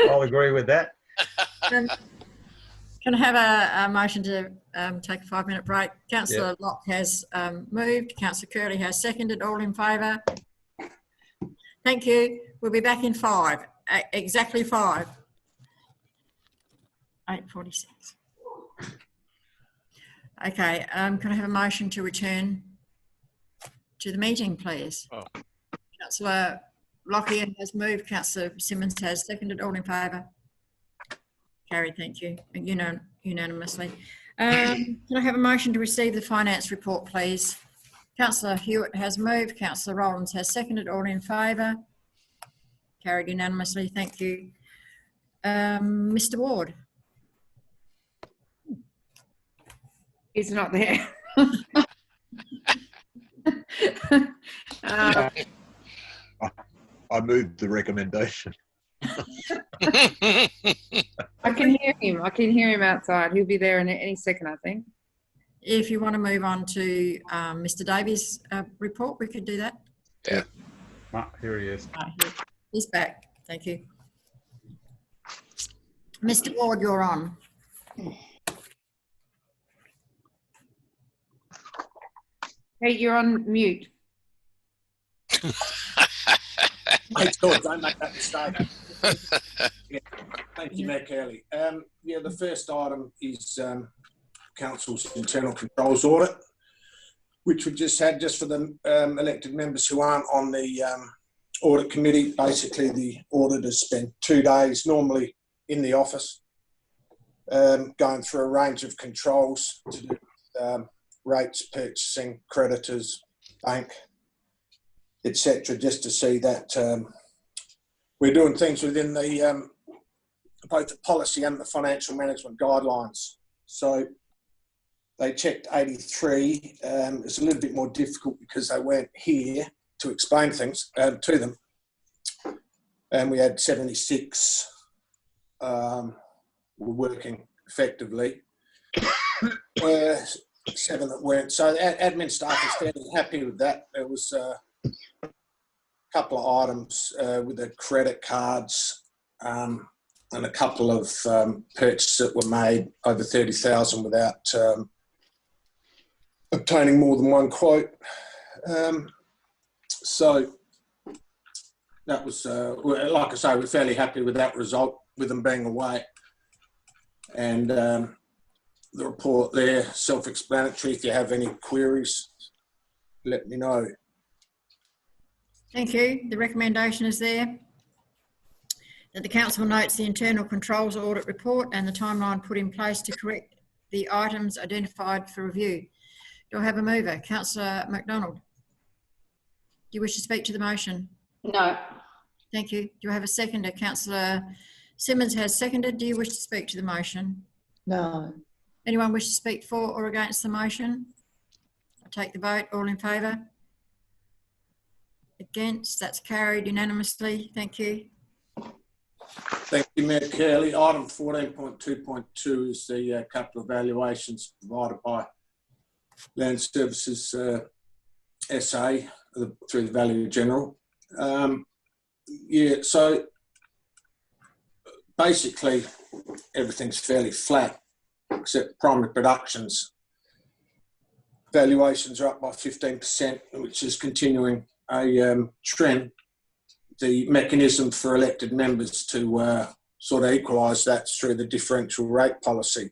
I'll agree with that. Can I have a motion to take a 5-minute break? Councillor Locke has moved. Councillor Curley has seconded. All in favour? Thank you. We'll be back in 5. Exactly 5. 8:46. Okay. Can I have a motion to return to the meeting, please? Oh. Councillor Lockyer has moved. Councillor Simmons has seconded. All in favour? Carried, thank you. Unanimously. Can I have a motion to receive the finance report, please? Councillor Hewitt has moved. Councillor Rollins has seconded. All in favour? Carried unanimously, thank you. Mr. Ward? He's not there. I moved the recommendation. I can hear him. I can hear him outside. He'll be there in any second, I think. If you want to move on to Mr. Davies' report, we could do that. Yeah. Here he is. He's back. Thank you. Mr. Ward, you're on. Hey, you're on mute. Hey, George, don't make that mistake. Yeah. Thank you, Mayor Curley. Yeah, the first item is Council's internal controls audit, which we just had just for the elected members who aren't on the audit committee. Basically, the auditors spent 2 days normally in the office going through a range of controls to do rates, purchasing, creditors, bank, etc., just to see that we're doing things within the both the policy and the financial management guidelines. So they checked 83. It's a little bit more difficult because they weren't here to explain things to them. And we had 76 were working effectively. 7 that weren't. So the admin staff is fairly happy with that. There was a couple of items with the credit cards and a couple of purchases that were made over 30,000 without obtaining more than one quote. So that was, like I say, we're fairly happy with that result, with them being away. And the report there, self-explanatory. If you have any queries, let me know. Thank you. The recommendation is there that the council notes the internal controls audit report and the timeline put in place to correct the items identified for review. Do I have a mover? Councillor McDonald. Do you wish to speak to the motion? No. Thank you. Do I have a seconder? Councillor Simmons has seconded. Do you wish to speak to the motion? No. Anyone wish to speak for or against the motion? I'll take the vote. All in favour? Against? That's carried unanimously. Thank you. Thank you, Mayor Curley. Item 14.2.2 is the capital evaluations provided by Land Services SA through the Value General. Yeah, so basically everything's fairly flat except primary productions. Valuations are up by 15%, which is continuing a trend. The mechanism for elected members to sort of equalise that's through the differential rate policy,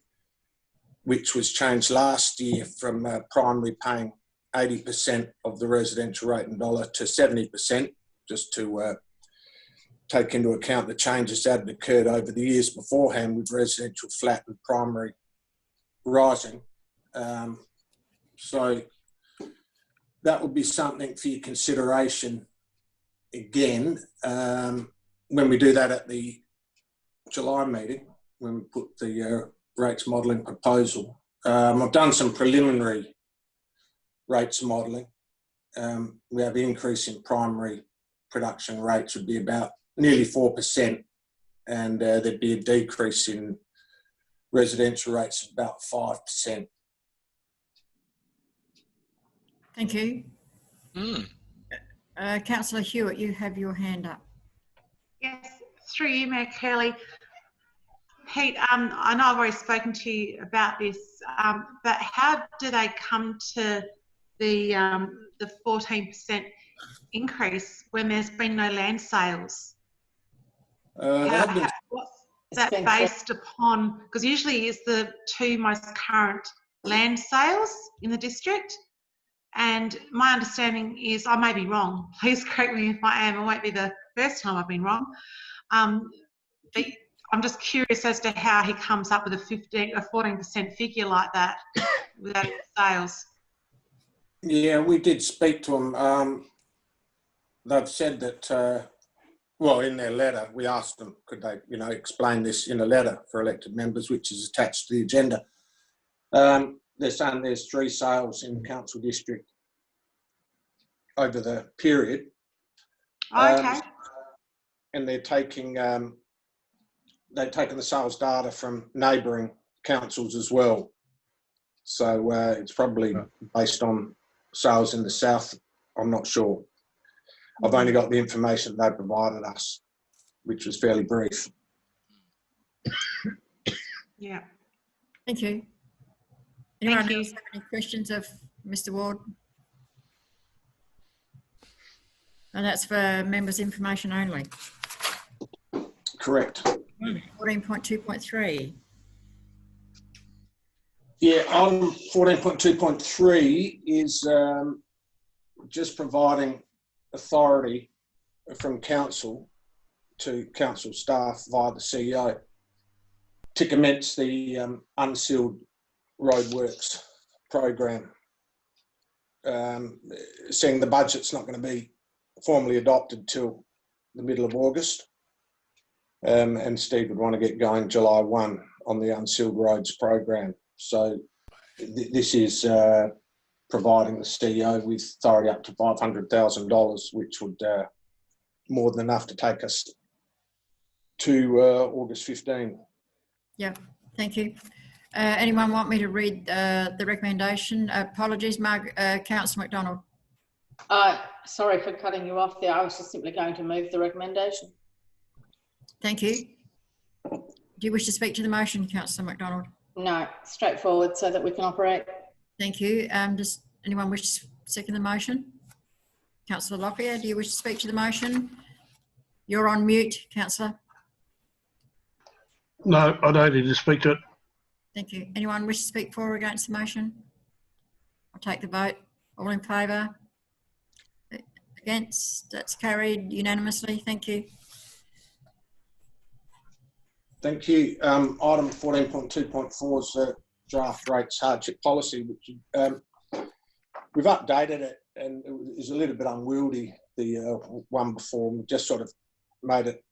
which was changed last year from primary paying 80% of the residential rate in dollar to 70%, just to take into account the changes that had occurred over the years beforehand with residential flat and primary rising. So that would be something for your consideration again when we do that at the July meeting, when we put the rates modelling proposal. I've done some preliminary rates modelling. We have an increase in primary production rates would be about nearly 4%, and there'd be a decrease in residential rates of about 5%. Thank you. Councillor Hewitt, you have your hand up. Yes, through you, Mayor Curley. Pete, I know I've already spoken to you about this, but how do they come to the 14% increase when there's been no land sales? What's that based upon? Because usually it's the two most current land sales in the district. And my understanding is, I may be wrong, please correct me if I am, it won't be the first time I've been wrong. But I'm just curious as to how he comes up with a 14% figure like that without sales. Yeah, we did speak to them. They've said that, well, in their letter, we asked them, could they, explain this in a letter for elected members, which is attached to the agenda. They're saying there's 3 sales in the council district over the period. Okay. And they're taking the sales data from neighbouring councils as well. So it's probably based on sales in the south. I'm not sure. I've only got the information they provided us, which was fairly brief. Yeah. Thank you. Anyone else have any questions of Mr. Ward? And that's for members' information only. Correct. 14.2.3. Yeah, on 14.2.3 is just providing authority from council to council staff via the CEO to commence the unsealed roadworks program. Seeing the budget's not going to be formally adopted till the middle of August, and Steve would want to get going July 1 on the unsealed roads program. So this is providing the CEO with authority up to $500,000, which would more than enough to take us to August 15. Yeah, thank you. Anyone want me to read the recommendation? Apologies, Councillor McDonald. Sorry for cutting you off there. I was just simply going to move the recommendation. Thank you. Do you wish to speak to the motion, Councillor McDonald? No, straightforward so that we can operate. Thank you. Does anyone wish to second the motion? Councillor Lockyer, do you wish to speak to the motion? You're on mute, Councillor. No, I don't need to speak to it. Thank you. Anyone wish to speak for or against the motion? I'll take the vote. All in favour? Against? That's carried unanimously. Thank you. Thank you. Item 14.2.4 is draft rates hardship policy, which we've updated it, and it was a little bit unwieldy, the one before. We just sort of made it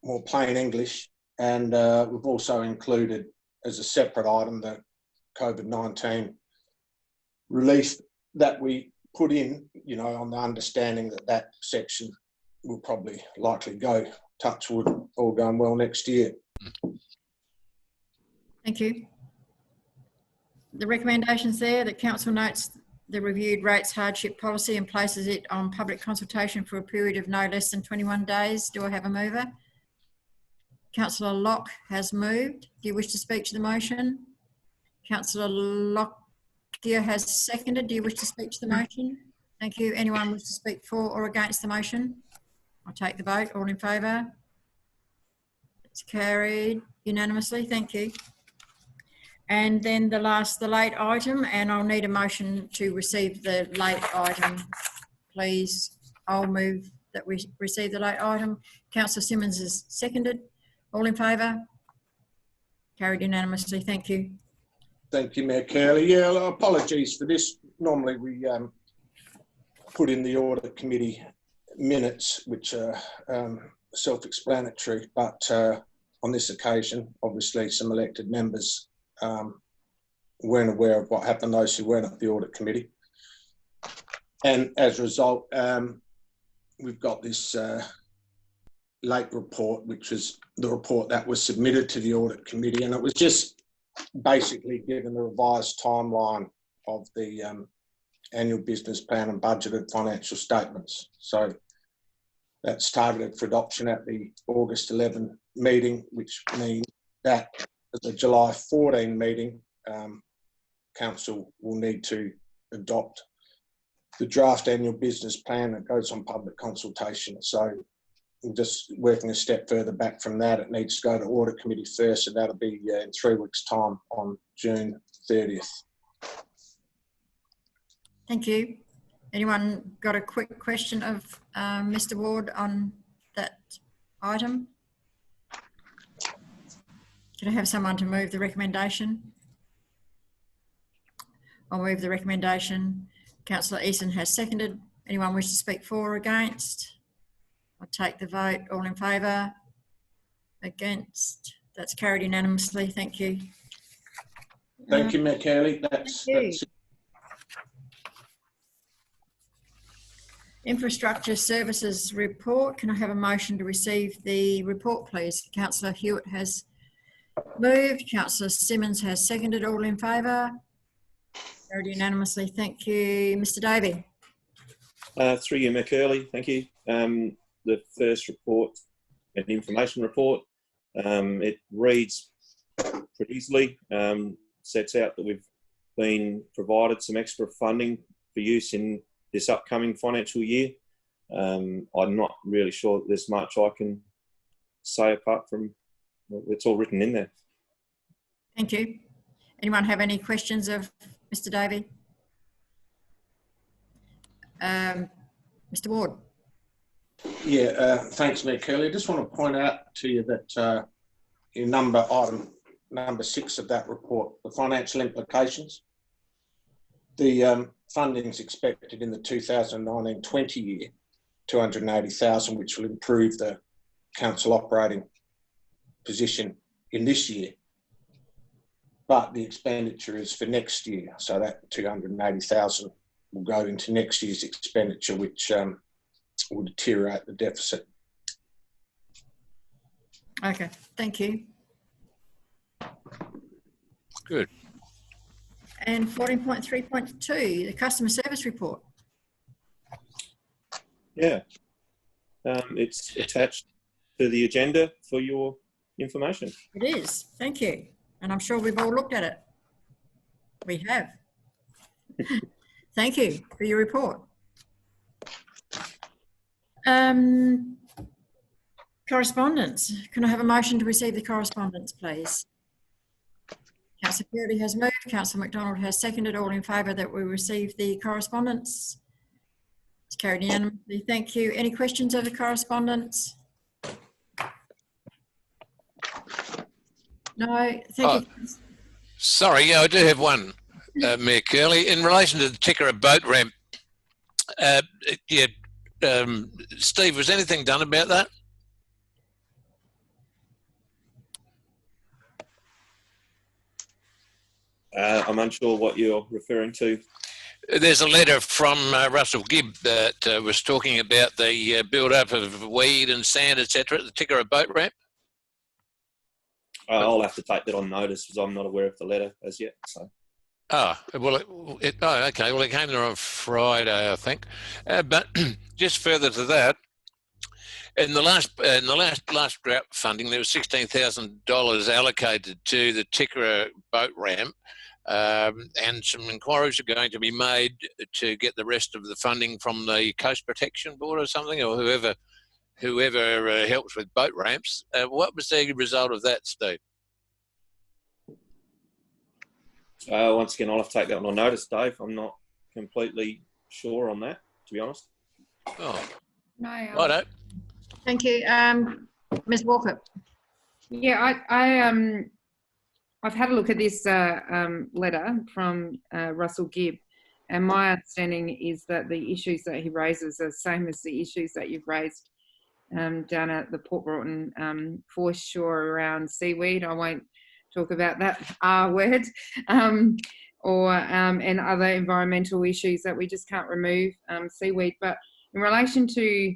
more plain English, and we've also included as a separate item the COVID-19 relief that we put in, on the understanding that that section will probably likely go, touch wood, all going well next year. Thank you. The recommendations there that council notes the reviewed rates hardship policy and places it on public consultation for a period of no less than 21 days. Do I have a mover? Councillor Locke has moved. Do you wish to speak to the motion? Councillor Lockyer has seconded. Do you wish to speak to the motion? Thank you. Anyone wish to speak for or against the motion? I'll take the vote. All in favour? It's carried unanimously. Thank you. And then the late item, and I'll need a motion to receive the late item, please. I'll move that we receive the late item. Councillor Simmons is seconded. All in favour? Carried unanimously. Thank you. Thank you, Mayor Curley. Yeah, apologies for this. Normally we put in the audit committee minutes, which are self-explanatory, but on this occasion, obviously some elected members weren't aware of what happened, those who weren't at the audit committee. And as a result, we've got this late report, which was the report that was submitted to the audit committee, and it was just basically given the revised timeline of the annual business plan and budgeted financial statements. So that's targeted for adoption at the August 11 meeting, which means that at the July 14 meeting, Council will need to adopt the draft annual business plan that goes on public consultation. So we're just working a step further back from that. It needs to go to audit committee first, and that'll be in 3 weeks' time on June 30th. Thank you. Anyone got a quick question of Mr. Ward on that item? Can I have someone to move the recommendation? I'll move the recommendation. Councillor Eason has seconded. Anyone wish to speak for or against? I'll take the vote. All in favour? Against? That's carried unanimously. Thank you. Thank you, Mayor Curley. That's it. Infrastructure Services Report. Can I have a motion to receive the report, please? Councillor Hewitt has moved. Councillor Simmons has seconded. All in favour? Carried unanimously. Thank you. Mr. Davey. Through you, Mayor Curley. Thank you. The first report, an information report. It reads pretty easily. Sets out that we've been provided some extra funding for use in this upcoming financial year. I'm not really sure that there's much I can say apart from it's all written in there. Thank you. Anyone have any questions of Mr. Davey? Mr. Ward. Yeah, thanks, Mayor Curley. I just want to point out to you that in item number 6 of that report, the financial implications, the funding is expected in the 2019-20 year, 280,000, which will improve the council operating position in this year. But the expenditure is for next year, so that 280,000 will go into next year's expenditure, which will deteriorate the deficit. Okay, thank you. Good. And 14.3.2, the customer service report. Yeah, it's attached to the agenda for your information. It is, thank you. And I'm sure we've all looked at it. We have. Thank you for your report. Correspondence. Can I have a motion to receive the correspondence, please? Councillor Purity has moved. Councillor McDonald has seconded. All in favour that we receive the correspondence? It's carried unanimously. Thank you. Any questions of the correspondence? No. Thank you. Sorry, yeah, I do have one, Mayor Curley. In relation to the Tickera boat ramp, Steve, was anything done about that? I'm unsure what you're referring to. There's a letter from Russell Gibb that was talking about the build-up of weed and sand, etc., at the Tickera boat ramp. I'll have to take that on notice because I'm not aware of the letter as yet. So, Oh, well, okay. Well, it came there on Friday, I think. But just further to that, in the last drought funding, there was $16,000 allocated to the Tikra boat ramp, and some inquiries are going to be made to get the rest of the funding from the Coast Protection Board or something, or whoever helps with boat ramps. What was the result of that, Steve? Once again, I'll have to take that one on notice, Dave. I'm not completely sure on that, to be honest. Oh, No. righto. Thank you. Ms. Walker. Yeah, I've had a look at this letter from Russell Gibb, and my understanding is that the issues that he raises are the same as the issues that you've raised down at the Port Broughton foreshore around seaweed. I won't talk about that R word, and other environmental issues that we just can't remove seaweed. But in relation to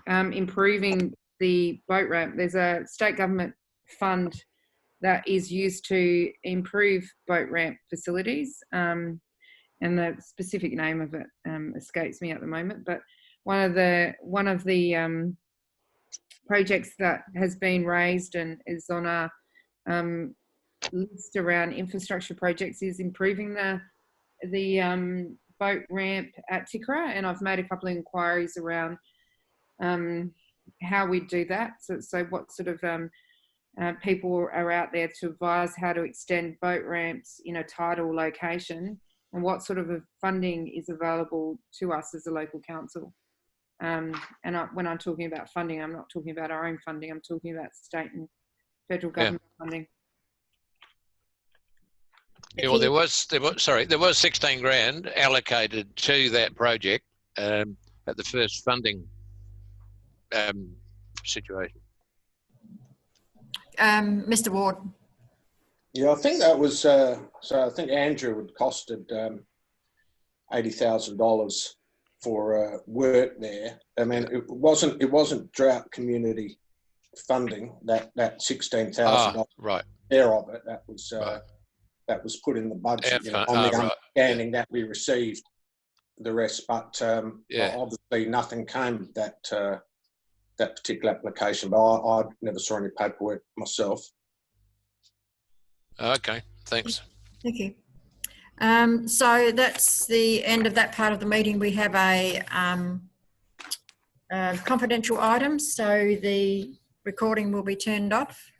improving the boat ramp, there's a state government fund that is used to improve boat ramp facilities, and the specific name of it escapes me at the moment. But one of the projects that has been raised and is on our list around infrastructure projects is improving the boat ramp at Tikra, and I've made a couple of inquiries around how we do that. So what sort of people are out there to advise how to extend boat ramps in a tidal location, and what sort of funding is available to us as a local council. When I'm talking about funding, I'm not talking about our own funding. I'm talking about state and federal government funding. Yeah, well, there was 16 grand allocated to that project at the first funding situation. Mr. Ward. Yeah, I think that was, so I think Andrew had costed $80,000 for work there. I mean, it wasn't drought community funding, that $16,000 right there of it. That was right. That was put in the budget, on the understanding that we received the rest, but obviously nothing came of that particular application. But I never saw any paperwork myself. Okay, thanks. Thank you. So that's the end of that part of the meeting. We have a confidential item, so the recording will be turned off.